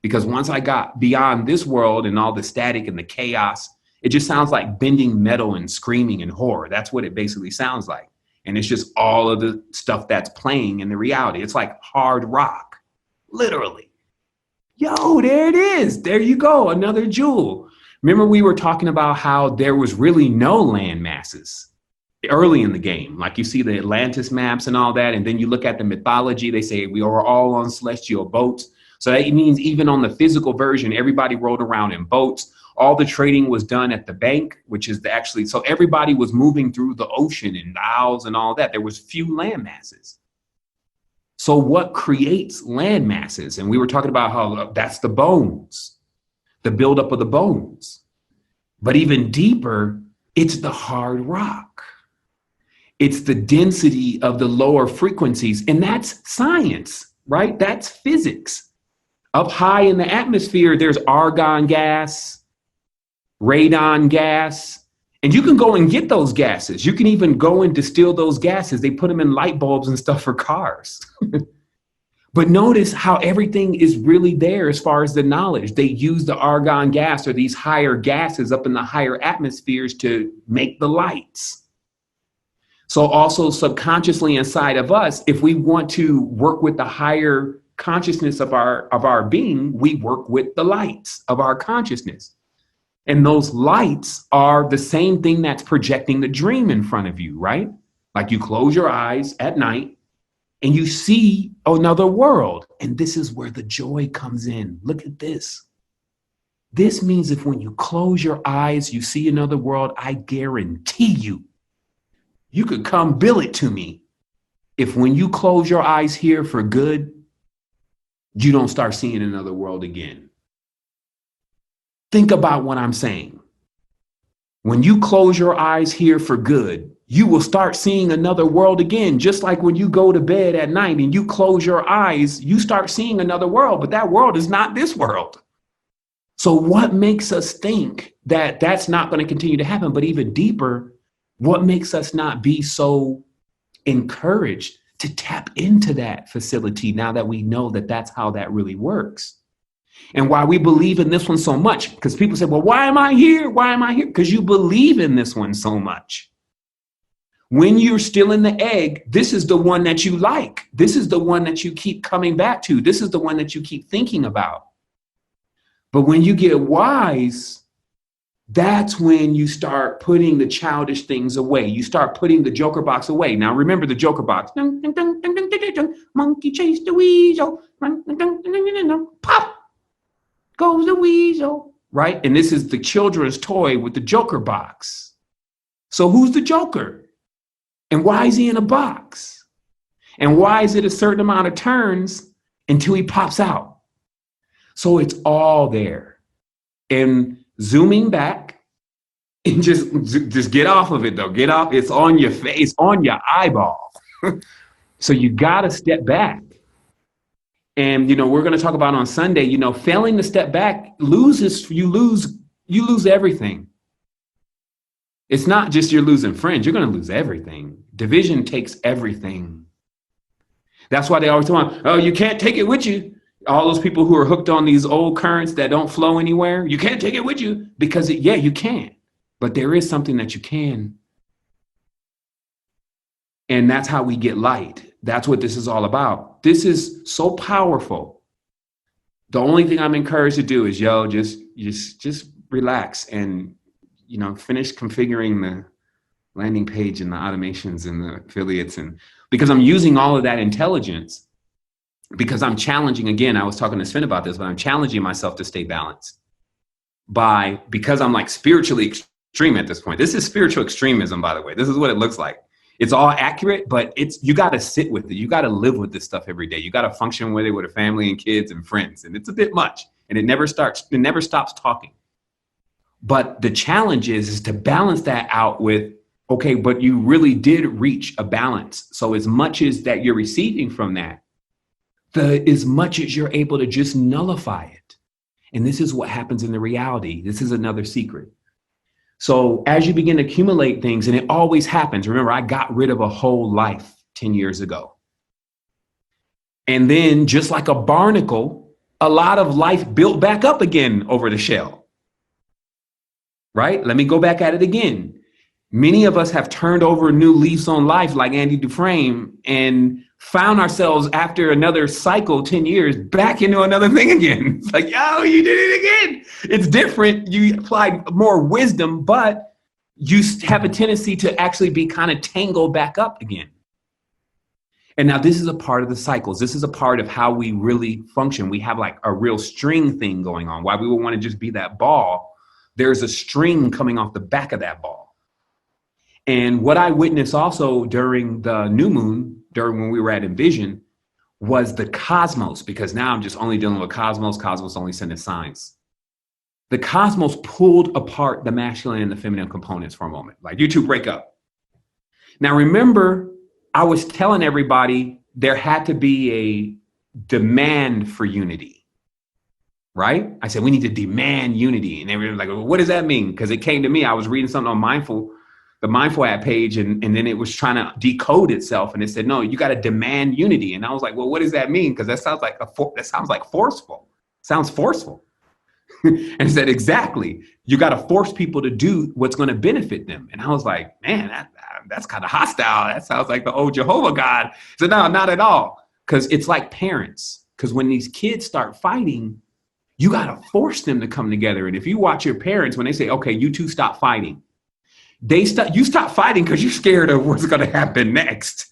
Speaker 2: Because once I got beyond this world and all the static and the chaos It just sounds like bending metal and screaming and horror. That's what it basically sounds like. And it's just all of the stuff that's playing in the reality. It's like hard rock, literally. Yo, there it is. There you go. Another jewel. Remember, we were talking about how there was really no land masses early in the game. Like you see the Atlantis maps and all that. And then you look at the mythology. They say we are all on celestial boats. So that means even on the physical version, everybody rode around in boats. All the trading was done at the bank, which is so everybody was moving through the ocean and isles and all that. There was few land masses. So what creates land masses? And we were talking about how that's the bones, the buildup of the bones. But even deeper, it's the hard rock. It's the density of the lower frequencies. And that's science, right? That's physics. Up high in the atmosphere, there's argon gas, radon gas, and you can go and get those gases. You can even go and distill those gases. They put them in light bulbs and stuff for cars. But notice how everything is really there as far as the knowledge. They use the argon gas or these higher gases up in the higher atmospheres to make the lights. So also subconsciously inside of us, if we want to work with the higher consciousness of our being, we work with the lights of our consciousness. And those lights are the same thing that's projecting the dream in front of you, right? Like you close your eyes at night and you see another world. And this is where the joy comes in. Look at this. This means if when you close your eyes, you see another world, I guarantee you could come bill it to me. If when you close your eyes here for good, you don't start seeing another world again. Think about what I'm saying. When you close your eyes here for good, you will start seeing another world again. Just like when you go to bed at night and you close your eyes, you start seeing another world, but that world is not this world. So what makes us think that that's not going to continue to happen? But even deeper, what makes us not be so encouraged to tap into that facility now that we know that that's how that really works? And why we believe in this one so much, because people say, well, why am I here? Why am I here? Because you believe in this one so much. When you're still in the egg, this is the one that you like. This is the one that you keep coming back to. This is the one that you keep thinking about. But when you get wise, that's when you start putting the childish things away. You start putting the Joker box away. Now, remember the Joker box. Monkey chased the weasel. Pop goes the weasel, right? And this is the children's toy with the Joker box. So who's the Joker? And why is he in a box? And why is it a certain amount of turns until he pops out? So it's all there. And zooming back and just get off of it though. Get off. It's on your face, on your eyeball. So you got to step back. And, we're going to talk about on Sunday, failing to step back you lose everything. It's not just you're losing friends. You're going to lose everything. Division takes everything. That's why they always tell me, oh, you can't take it with you. All those people who are hooked on these old currents that don't flow anywhere, you can't take it with you because you can, but there is something that you can. And that's how we get light. That's what this is all about. This is so powerful. The only thing I'm encouraged to do is, just relax and, finish configuring the landing page and the automations and the affiliates. And because I'm using all of that intelligence, because I'm challenging, again, I was talking to Sven about this, but I'm challenging myself to stay balanced because I'm like spiritually extreme at this point. This is spiritual extremism, by the way. This is what it looks like. It's all accurate, but you got to sit with it. You got to live with this stuff every day. You got to function with it with a family and kids and friends. And it's a bit much and it never stops talking. But the challenge is to balance that out with, okay, but you really did reach a balance. So as much as that you're receiving from that, as much as you're able to just nullify it. And this is what happens in the reality. This is another secret. So as you begin to accumulate things, and it always happens, remember, I got rid of a whole life 10 years ago. And then just like a barnacle, a lot of life built back up again over the shell. right? Let me go back at it again. Many of us have turned over new leaves on life like Andy Dufresne and found ourselves after another cycle, 10 years, back into another thing again. It's like, yo, you did it again. It's different. You applied more wisdom, but you have a tendency to actually be kind of tangled back up again. And now this is a part of the cycles. This is a part of how we really function. We have like a real string thing going on. Why we would want to just be that ball, there's a string coming off the back of that ball. And what I witnessed also during the new moon, during when we were at Envision, was the cosmos, because now I'm just only dealing with cosmos. Cosmos only sending signs. The cosmos pulled apart the masculine and the feminine components for a moment. Like, you two break up. Now, remember, I was telling everybody there had to be a demand for unity, right? I said, we need to demand unity. And everyone was like, well, what does that mean? Because it came to me, I was reading something on the Mindful app page, and then it was trying to decode itself. And it said, no, you got to demand unity. And I was like, well, what does that mean? Because that sounds like forceful. Sounds forceful. And it said, exactly. You got to force people to do what's going to benefit them. And I was like, man, that's kind of hostile. That sounds like the old Jehovah God. So no, not at all. Because it's like parents. Because when these kids start fighting, you got to force them to come together. And if you watch your parents, when they say, okay, you two stop fighting, you stop fighting because you're scared of what's going to happen next.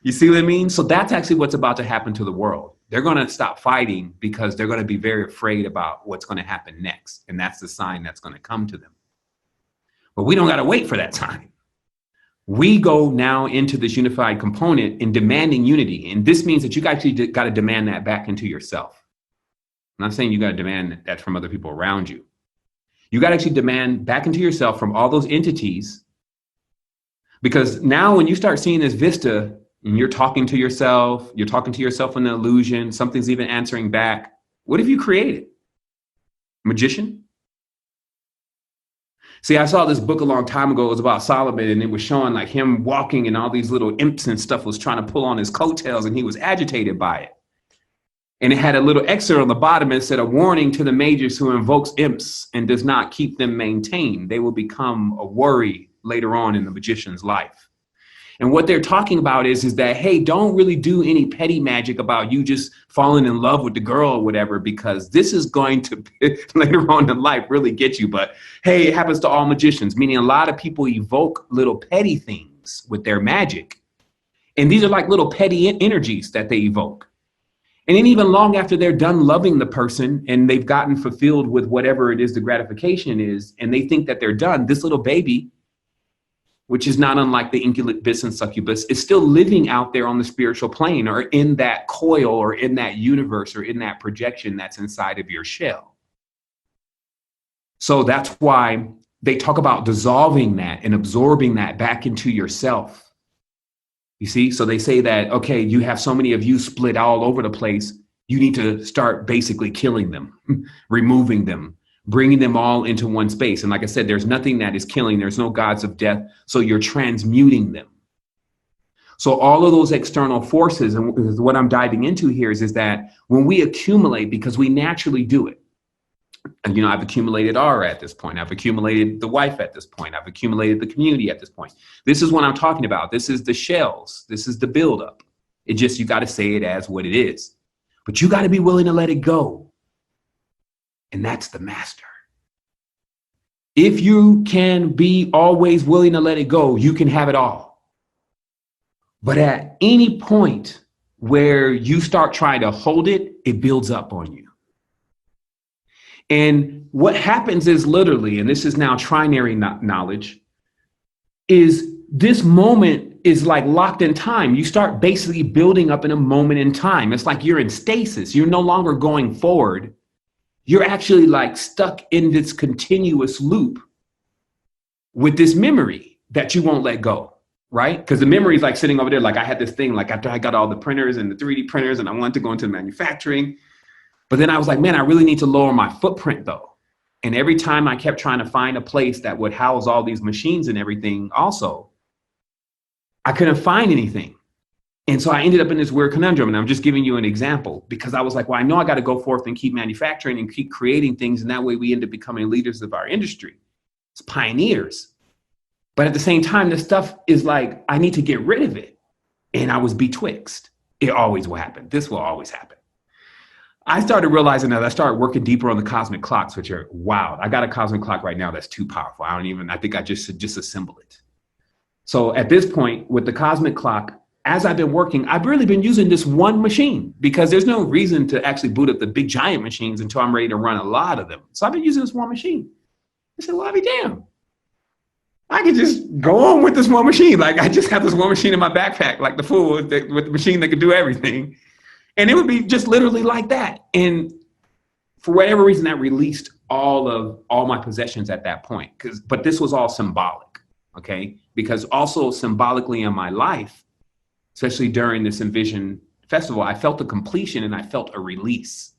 Speaker 2: You see what I mean? So that's actually what's about to happen to the world. They're going to stop fighting because they're going to be very afraid about what's going to happen next. And that's the sign that's going to come to them. But we don't got to wait for that time. We go now into this unified component in demanding unity. And this means that you actually got to demand that back into yourself. I'm not saying you got to demand that from other people around you. You got to actually demand back into yourself from all those entities. Because now when you start seeing this vista, and you're talking to yourself in the illusion, something's even answering back. What have you created? Magician? See, I saw this book a long time ago. It was about Solomon, and it was showing like him walking, and all these little imps and stuff was trying to pull on his coattails, and he was agitated by it. And it had a little excerpt on the bottom and said, a warning to the mages who invokes imps and does not keep them maintained. They will become a worry later on in the magician's life. And what they're talking about is that, hey, don't really do any petty magic about you just falling in love with the girl or whatever, because this is going to later on in life really get you. But hey, it happens to all magicians, meaning a lot of people evoke little petty things with their magic. And these are like little petty energies that they evoke. And then even long after they're done loving the person and they've gotten fulfilled with whatever it is the gratification is, and they think that they're done, this little baby, which is not unlike the incubus and succubus, is still living out there on the spiritual plane or in that coil or in that universe or in that projection that's inside of your shell. So that's why they talk about dissolving that and absorbing that back into yourself. You see, so they say that, okay, you have so many of you split all over the place. You need to start basically killing them, removing them, bringing them all into one space. And like I said, there's nothing that is killing. There's no gods of death. So you're transmuting them. So all of those external forces, and what I'm diving into here is that when we accumulate, because we naturally do it, and, I've accumulated aura at this point. I've accumulated the wife at this point. I've accumulated the community at this point. This is what I'm talking about. This is the shells. This is the buildup. It just, you got to say it as what it is. But you got to be willing to let it go. And that's the master. If you can be always willing to let it go, you can have it all. But at any point where you start trying to hold it, it builds up on you. And what happens is literally, and this is now trinary knowledge, is this moment is like locked in time. You start basically building up in a moment in time. It's like you're in stasis. You're no longer going forward. You're actually like stuck in this continuous loop with this memory that you won't let go, right? Because the memory is like sitting over there. Like I had this thing, like after I got all the printers and the 3D printers and I wanted to go into manufacturing. But then I was like, man, I really need to lower my footprint though. And every time I kept trying to find a place that would house all these machines and everything also, I couldn't find anything. And so I ended up in this weird conundrum. And I'm just giving you an example because I was like, well, I know I got to go forth and keep manufacturing and keep creating things. And that way we end up becoming leaders of our industry. It's pioneers. But at the same time, this stuff is like, I need to get rid of it. And I was betwixt. It always will happen. This will always happen. I started realizing that I started working deeper on the cosmic clocks, which are wild. I got a cosmic clock right now that's too powerful. I think I just should disassemble it. So at this point, with the cosmic clock, as I've been working, I've really been using this one machine because there's no reason to actually boot up the big giant machines until I'm ready to run a lot of them. So I've been using this one machine. I said, well, I'll be damned. I could just go on with this one machine. Like I just have this one machine in my backpack, like the fool with the machine that could do everything. And it would be just literally like that. And for whatever reason, that released all my possessions at that point. But this was all symbolic, okay? Because also symbolically in my life, especially during this Envision Festival, I felt a completion and I felt a release.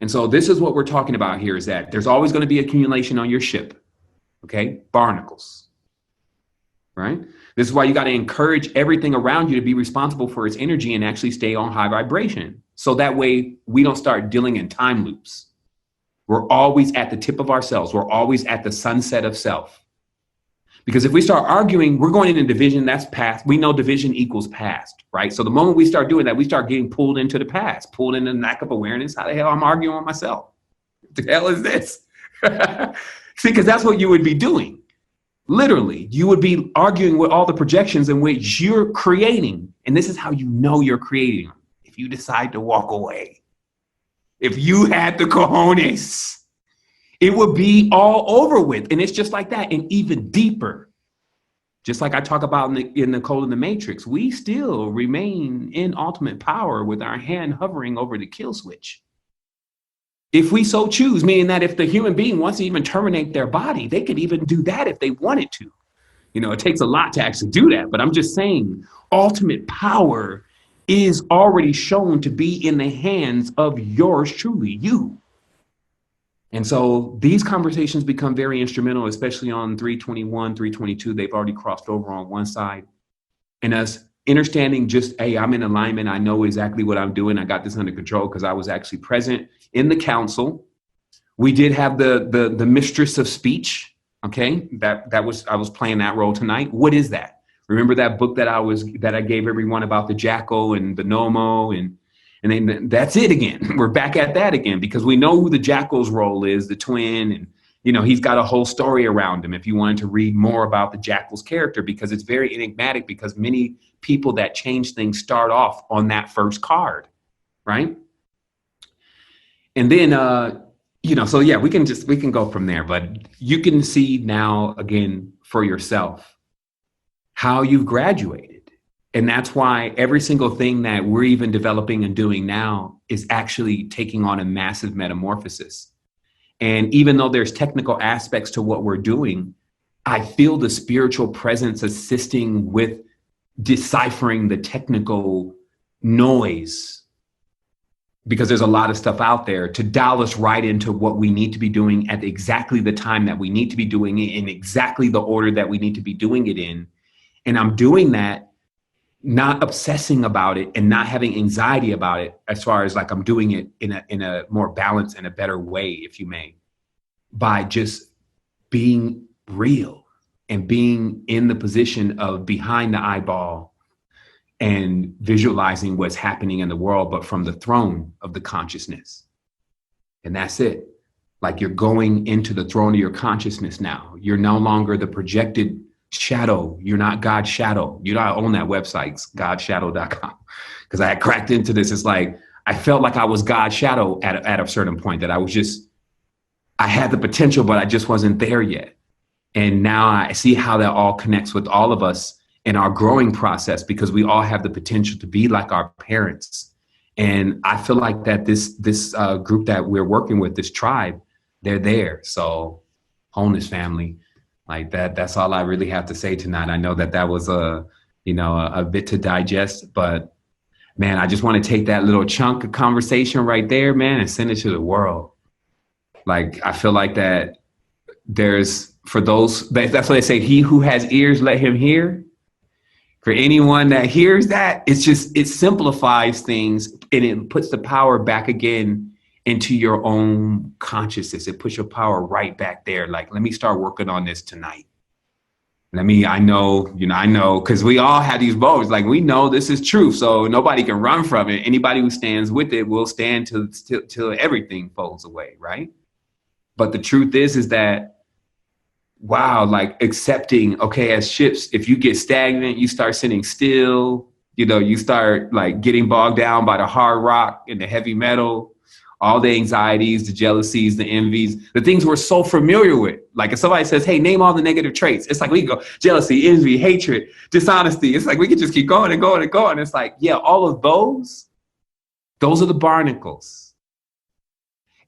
Speaker 2: And so this is what we're talking about here, is that there's always going to be accumulation on your ship, okay? Barnacles, right? This is why you got to encourage everything around you to be responsible for its energy and actually stay on high vibration. So that way we don't start dealing in time loops. We're always at the tip of ourselves. We're always at the sunset of self. Because if we start arguing, we're going into division, that's past. We know division equals past, right? So the moment we start doing that, we start getting pulled into the past, pulled into the lack of awareness. How the hell I'm arguing with myself? What the hell is this? See, because that's what you would be doing. Literally, you would be arguing with all the projections in which you're creating. And this is how you know you're creating them. If you decide to walk away, if you had the cojones, it would be all over with. And it's just like that, and even deeper. Just like I talk about in the Code of the Matrix, we still remain in ultimate power with our hand hovering over the kill switch. If we so choose, meaning that if the human being wants to even terminate their body, they could even do that if they wanted to. You know, it takes a lot to actually do that. But I'm just saying, ultimate power is already shown to be in the hands of yours truly, you. And so these conversations become very instrumental, especially on 321, 322. They've already crossed over on one side. And us understanding just, hey, I'm in alignment. I know exactly what I'm doing. I got this under control because I was actually present in the council. We did have the mistress of speech. Okay, I was playing that role tonight. What is that? Remember that book that I gave everyone about the jackal and the Nomo and then that's it again. We're back at that again because we know who the jackal's role is, the twin, and you know he's got a whole story around him. If you wanted to read more about the jackal's character, because it's very enigmatic, because many people that change things start off on that first card, right? And then so yeah, we can go from there, but you can see now again for yourself how you've graduated. And that's why every single thing that we're even developing and doing now is actually taking on a massive metamorphosis. And even though there's technical aspects to what we're doing, I feel the spiritual presence assisting with deciphering the technical noise, because there's a lot of stuff out there to dial us right into what we need to be doing at exactly the time that we need to be doing it in exactly the order that we need to be doing it in. And I'm doing that, not obsessing about it and not having anxiety about it, as far as like I'm doing it in a more balanced and a better way, if you may, by just being real and being in the position of behind the eyeball and visualizing what's happening in the world, but from the throne of the consciousness. And that's it. Like you're going into the throne of your consciousness now. You're no longer the projected shadow. You're not God's shadow. You know, I own that website, godshadow.com, because I had cracked into this. It's like, I felt like I was God's shadow at a certain point, that I had the potential, but I just wasn't there yet. And now I see how that all connects with all of us in our growing process, because we all have the potential to be like our parents. And I feel like that this group that we're working with, this tribe, they're there. So wholeness family. Like that's all I really have to say tonight. I know that was a bit to digest, but man, I just want to take that little chunk of conversation right there, man, and send it to the world. Like, I feel like that that's why they say, he who has ears, let him hear. For anyone that hears that, it simplifies things and it puts the power back again into your own consciousness. It puts your power right back there. Like, let me start working on this tonight. I know, because we all have these moments, like we know this is true, so nobody can run from it. Anybody who stands with it will stand till everything falls away, right? But the truth is that, wow, like accepting, okay, as ships, if you get stagnant, you start sitting still, you start like getting bogged down by the hard rock and the heavy metal, all the anxieties, the jealousies, the envies, the things we're so familiar with. Like if somebody says, hey, name all the negative traits, it's like we can go jealousy, envy, hatred, dishonesty. It's like we can just keep going and going and going. It's like, yeah, all of those are the barnacles.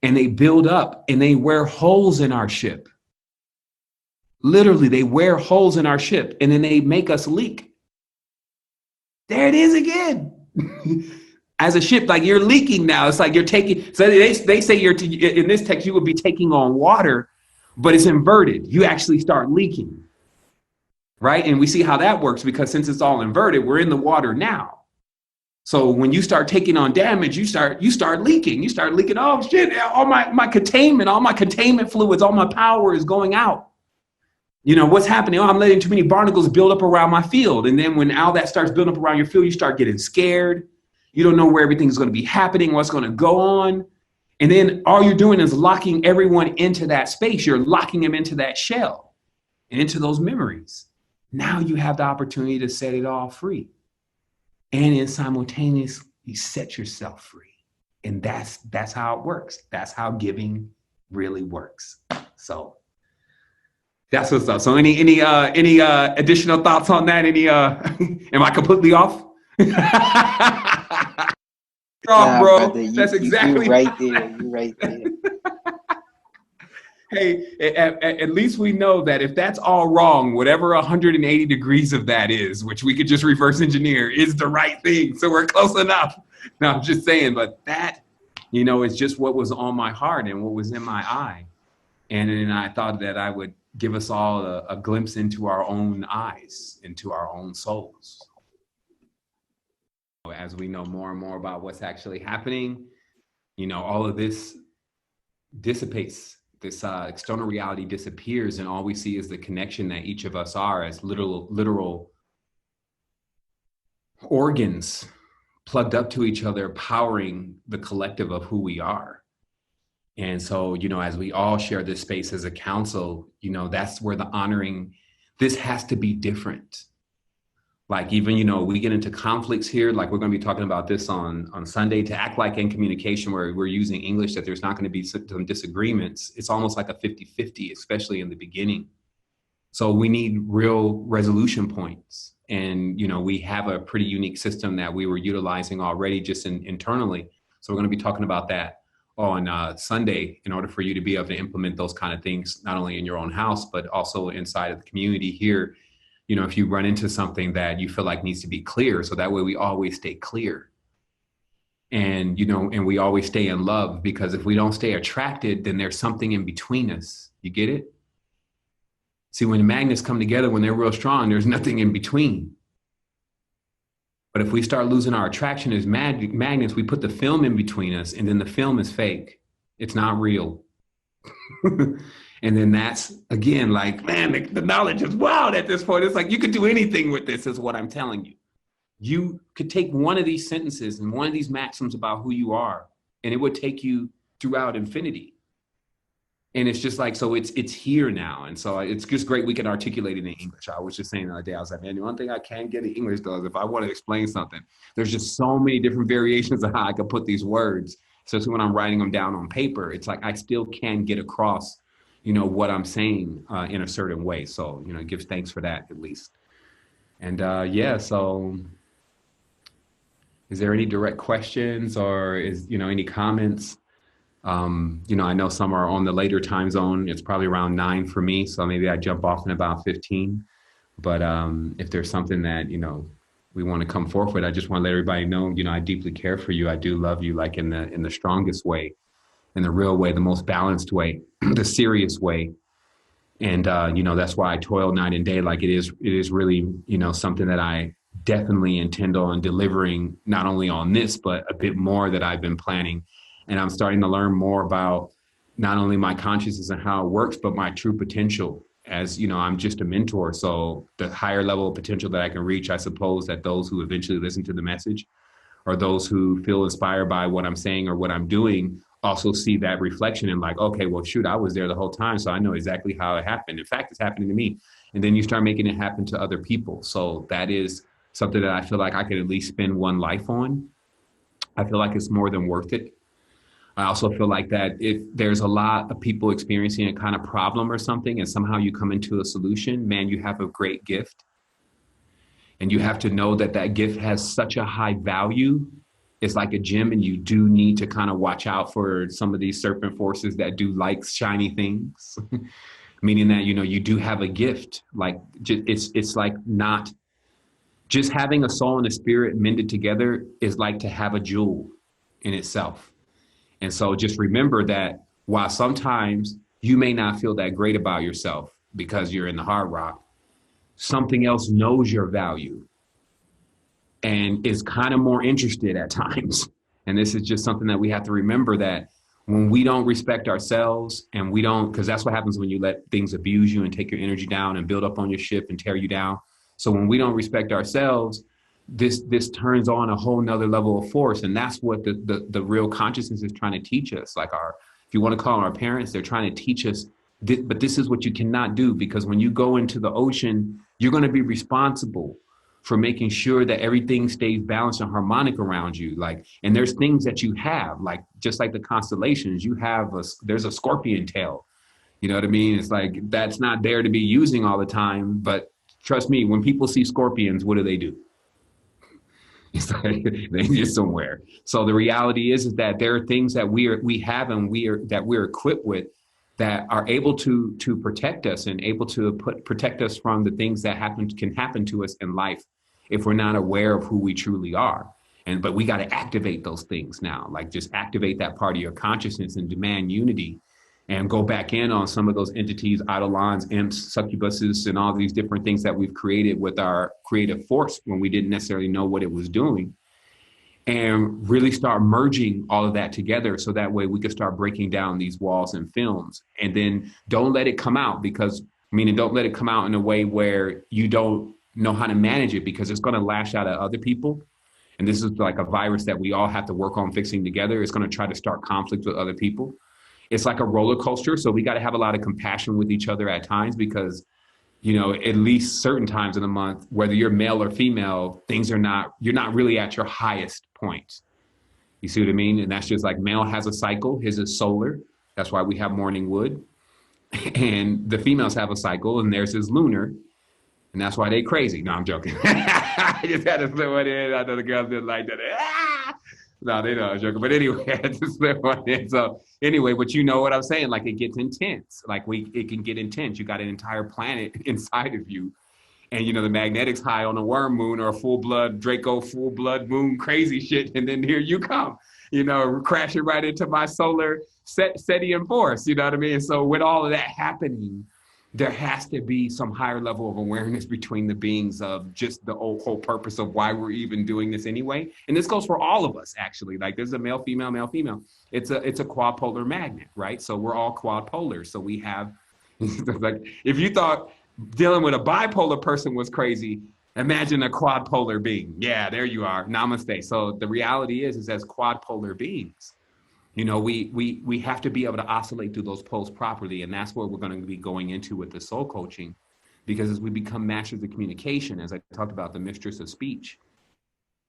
Speaker 2: And they build up and they wear holes in our ship. Literally, they wear holes in our ship and then they make us leak. There it is again. As a ship, like you're leaking now. It's like you're taking, so they say in this text, you would be taking on water, but it's inverted. You actually start leaking, right? And we see how that works because since it's all inverted, we're in the water now. So when you start taking on damage, you start leaking. You start leaking, oh shit, all my containment fluids, all my power is going out. What's happening? Oh, I'm letting too many barnacles build up around my field. And then when all that starts building up around your field, you start getting scared. You don't know where everything's going to be happening, what's going to go on. And then all you're doing is locking everyone into that space. You're locking them into that shell and into those memories. Now you have the opportunity to set it all free. And then simultaneously set yourself free. And that's how it works. That's how giving really works. So that's what's up. So any additional thoughts on that? Am I completely off?
Speaker 4: Nah,
Speaker 2: bro.
Speaker 4: brother,
Speaker 2: That's exactly
Speaker 4: you right there. You right there.
Speaker 2: Hey, at least we know that if that's all wrong, whatever 180 degrees of that is, which we could just reverse engineer, is the right thing. So we're close enough. No, I'm just saying, but that, is just what was on my heart and what was in my eye. And then I thought that I would give us all a glimpse into our own eyes, into our own souls. As we know more and more about what's actually happening, all of this dissipates. This external reality disappears, and all we see is the connection that each of us are as literal organs plugged up to each other, powering the collective of who we are. And so, as we all share this space as a council, that's where the honoring, this has to be different. Like even, we get into conflicts here, like we're going to be talking about this on Sunday, to act like in communication where we're using English, that there's not going to be some disagreements. It's almost like a 50-50, especially in the beginning. So we need real resolution points. And, we have a pretty unique system that we were utilizing already just internally. So we're going to be talking about that on Sunday in order for you to be able to implement those kind of things, not only in your own house, but also inside of the community here. If you run into something that you feel like needs to be clear, so that way we always stay clear. And, and we always stay in love, because if we don't stay attracted, then there's something in between us. You get it? See, when the magnets come together, when they're real strong, there's nothing in between. But if we start losing our attraction as magnets, we put the film in between us, and then the film is fake. It's not real. And then that's, again, like, man, the knowledge is wild at this point. It's like, you could do anything with this, is what I'm telling you. You could take one of these sentences and one of these maxims about who you are, and it would take you throughout infinity. And it's just like, so it's here now. And so it's just great we can articulate it in English. I was just saying the other day, I was like, man, the one thing I can't get in English though is if I want to explain something, there's just so many different variations of how I could put these words. Especially when I'm writing them down on paper, it's like I still can get across what I'm saying in a certain way. So, give thanks for that at least. And so is there any direct questions or any comments? I know some are on the later time zone. It's probably around 9 for me. So maybe I jump off in about 15. But if there's something that, we want to come forth with, I just want to let everybody know, I deeply care for you. I do love you, like in the strongest way, in the real way, the most balanced way, the serious way. And, that's why I toil night and day. Like it is really, something that I definitely intend on delivering, not only on this, but a bit more that I've been planning. And I'm starting to learn more about not only my consciousness and how it works, but my true potential. As you know, I'm just a mentor. So the higher level of potential that I can reach, I suppose that those who eventually listen to the message or those who feel inspired by what I'm saying or what I'm doing also see that reflection and like, okay, well, shoot, I was there the whole time. So I know exactly how it happened. In fact, it's happening to me. And then you start making it happen to other people. So that is something that I feel like I could at least spend one life on. I feel like it's more than worth it. I also feel like that if there's a lot of people experiencing a kind of problem or something, and somehow you come into a solution, man, you have a great gift. And you have to know that that gift has such a high value. It's like a gem, and you do need to kind of watch out for some of these serpent forces that do like shiny things, meaning that, you know, you do have a gift. Like it's like not just having a soul and a spirit mended together is like to have a jewel in itself. And so just remember that while sometimes you may not feel that great about yourself because you're in the hard rock, something else knows your value and is kind of more interested at times. And this is just something that we have to remember, that when we don't respect ourselves and we don't, because that's what happens when you let things abuse you and take your energy down and build up on your ship and tear you down. So when we don't respect ourselves, this turns on a whole nother level of force. And that's what the real consciousness is trying to teach us. Like if you want to call them our parents, they're trying to teach us, but this is what you cannot do, because when you go into the ocean, you're going to be responsible for making sure that everything stays balanced and harmonic around you. Like, and there's things that you have, like, just like the constellations, there's a scorpion tail. You know what I mean? It's like, that's not there to be using all the time, but trust me, when people see scorpions, what do? It's like they just somewhere. So the reality is that there are things that we have and we're equipped with that are able to protect us and able to protect us from the things that can happen to us in life if we're not aware of who we truly are. But we got to activate those things now, like just activate that part of your consciousness and demand unity and go back in on some of those entities, eidolons, imps, succubuses, and all these different things that we've created with our creative force when we didn't necessarily know what it was doing, and really start merging all of that together so that way we can start breaking down these walls and films. And then don't let it come out, don't let it come out in a way where you don't know how to manage it, because it's going to lash out at other people. And this is like a virus that we all have to work on fixing together. It's going to try to start conflict with other people. It's like a roller coaster. So we got to have a lot of compassion with each other at times, because, you know, at least certain times in the month, whether you're male or female, you're not really at your highest point. You see what I mean? And that's just like, male has a cycle. His is solar. That's why we have morning wood. And the females have a cycle, and theirs is lunar. And that's why they crazy. No, I'm joking. I just had to slip one in. I know the girls didn't like that. No, they know I was joking. But anyway, I had to slip one in. So anyway, but you know what I'm saying? Like, it gets intense. Like, it can get intense. You got an entire planet inside of you. And, you know, the magnetics high on a worm moon or a full-blood Draco, full-blood moon, crazy shit. And then here you come, you know, crashing right into my solar Setian force. You know what I mean? So with all of that happening, there has to be some higher level of awareness between the beings of just the whole purpose of why we're even doing this anyway. And this goes for all of us, actually. Like, there's a male, female, male, female. It's a quad polar magnet, right? So we're all quad polar. So we have, like, if you thought dealing with a bipolar person was crazy, imagine a quad polar being. Yeah, there you are. Namaste. So the reality is as quad polar beings, you know, we have to be able to oscillate through those poles properly. And that's what we're going to be going into with the soul coaching, because as we become masters of communication, as I talked about, the mistress of speech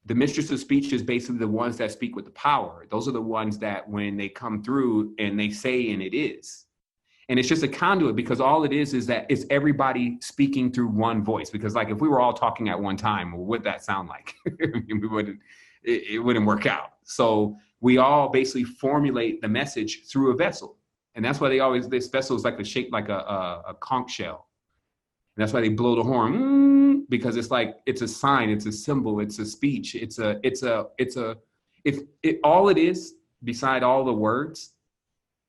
Speaker 2: is basically the ones that speak with the power. Those are the ones that when they come through and they say, and it is. And it's just a conduit, because all it is that it's everybody speaking through one voice. Because like, if we were all talking at one time, what would that sound like? It wouldn't work out. So we all basically formulate the message through a vessel. And that's why this vessel is like shaped like a conch shell. And that's why they blow the horn, because it's like, it's a sign, it's a symbol, it's a speech, all it is, beside all the words,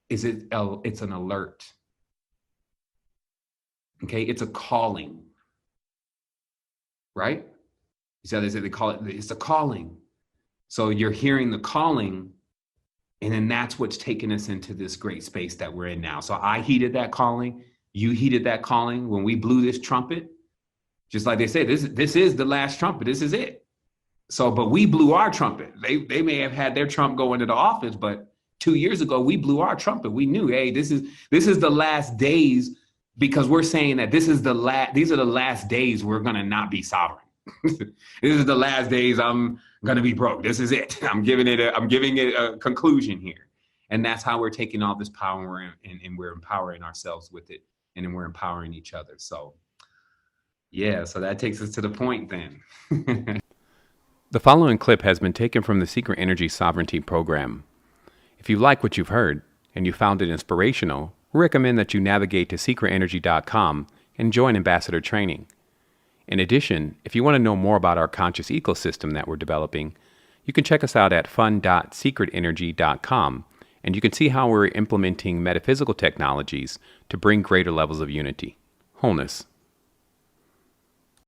Speaker 2: it's an alert. Okay, it's a calling, right? So they call it, it's a calling. So you're hearing the calling, And then that's what's taken us into this great space that we're in now. So I heeded that calling. You heeded that calling when we blew this trumpet. Just like they say, this is the last trumpet. This is it. So, but we blew our trumpet. They may have had their trump go into the office, but 2 years ago, we blew our trumpet. We knew, hey, this is the last days, because we're saying that these are the last days we're going to not be sovereign. This is the last days I'm going to be broke. This is it. I'm giving it a conclusion here. And that's how we're taking all this power and we're empowering ourselves with it. And then we're empowering each other. So, yeah, so that takes us to the point then.
Speaker 1: The following clip has been taken from the Secret Energy Sovereignty Program. If you like what you've heard and you found it inspirational, we recommend that you navigate to secretenergy.com and join Ambassador Training. In addition, if you want to know more about our conscious ecosystem that we're developing, you can check us out at fun.secretenergy.com, and you can see how we're implementing metaphysical technologies to bring greater levels of unity, wholeness,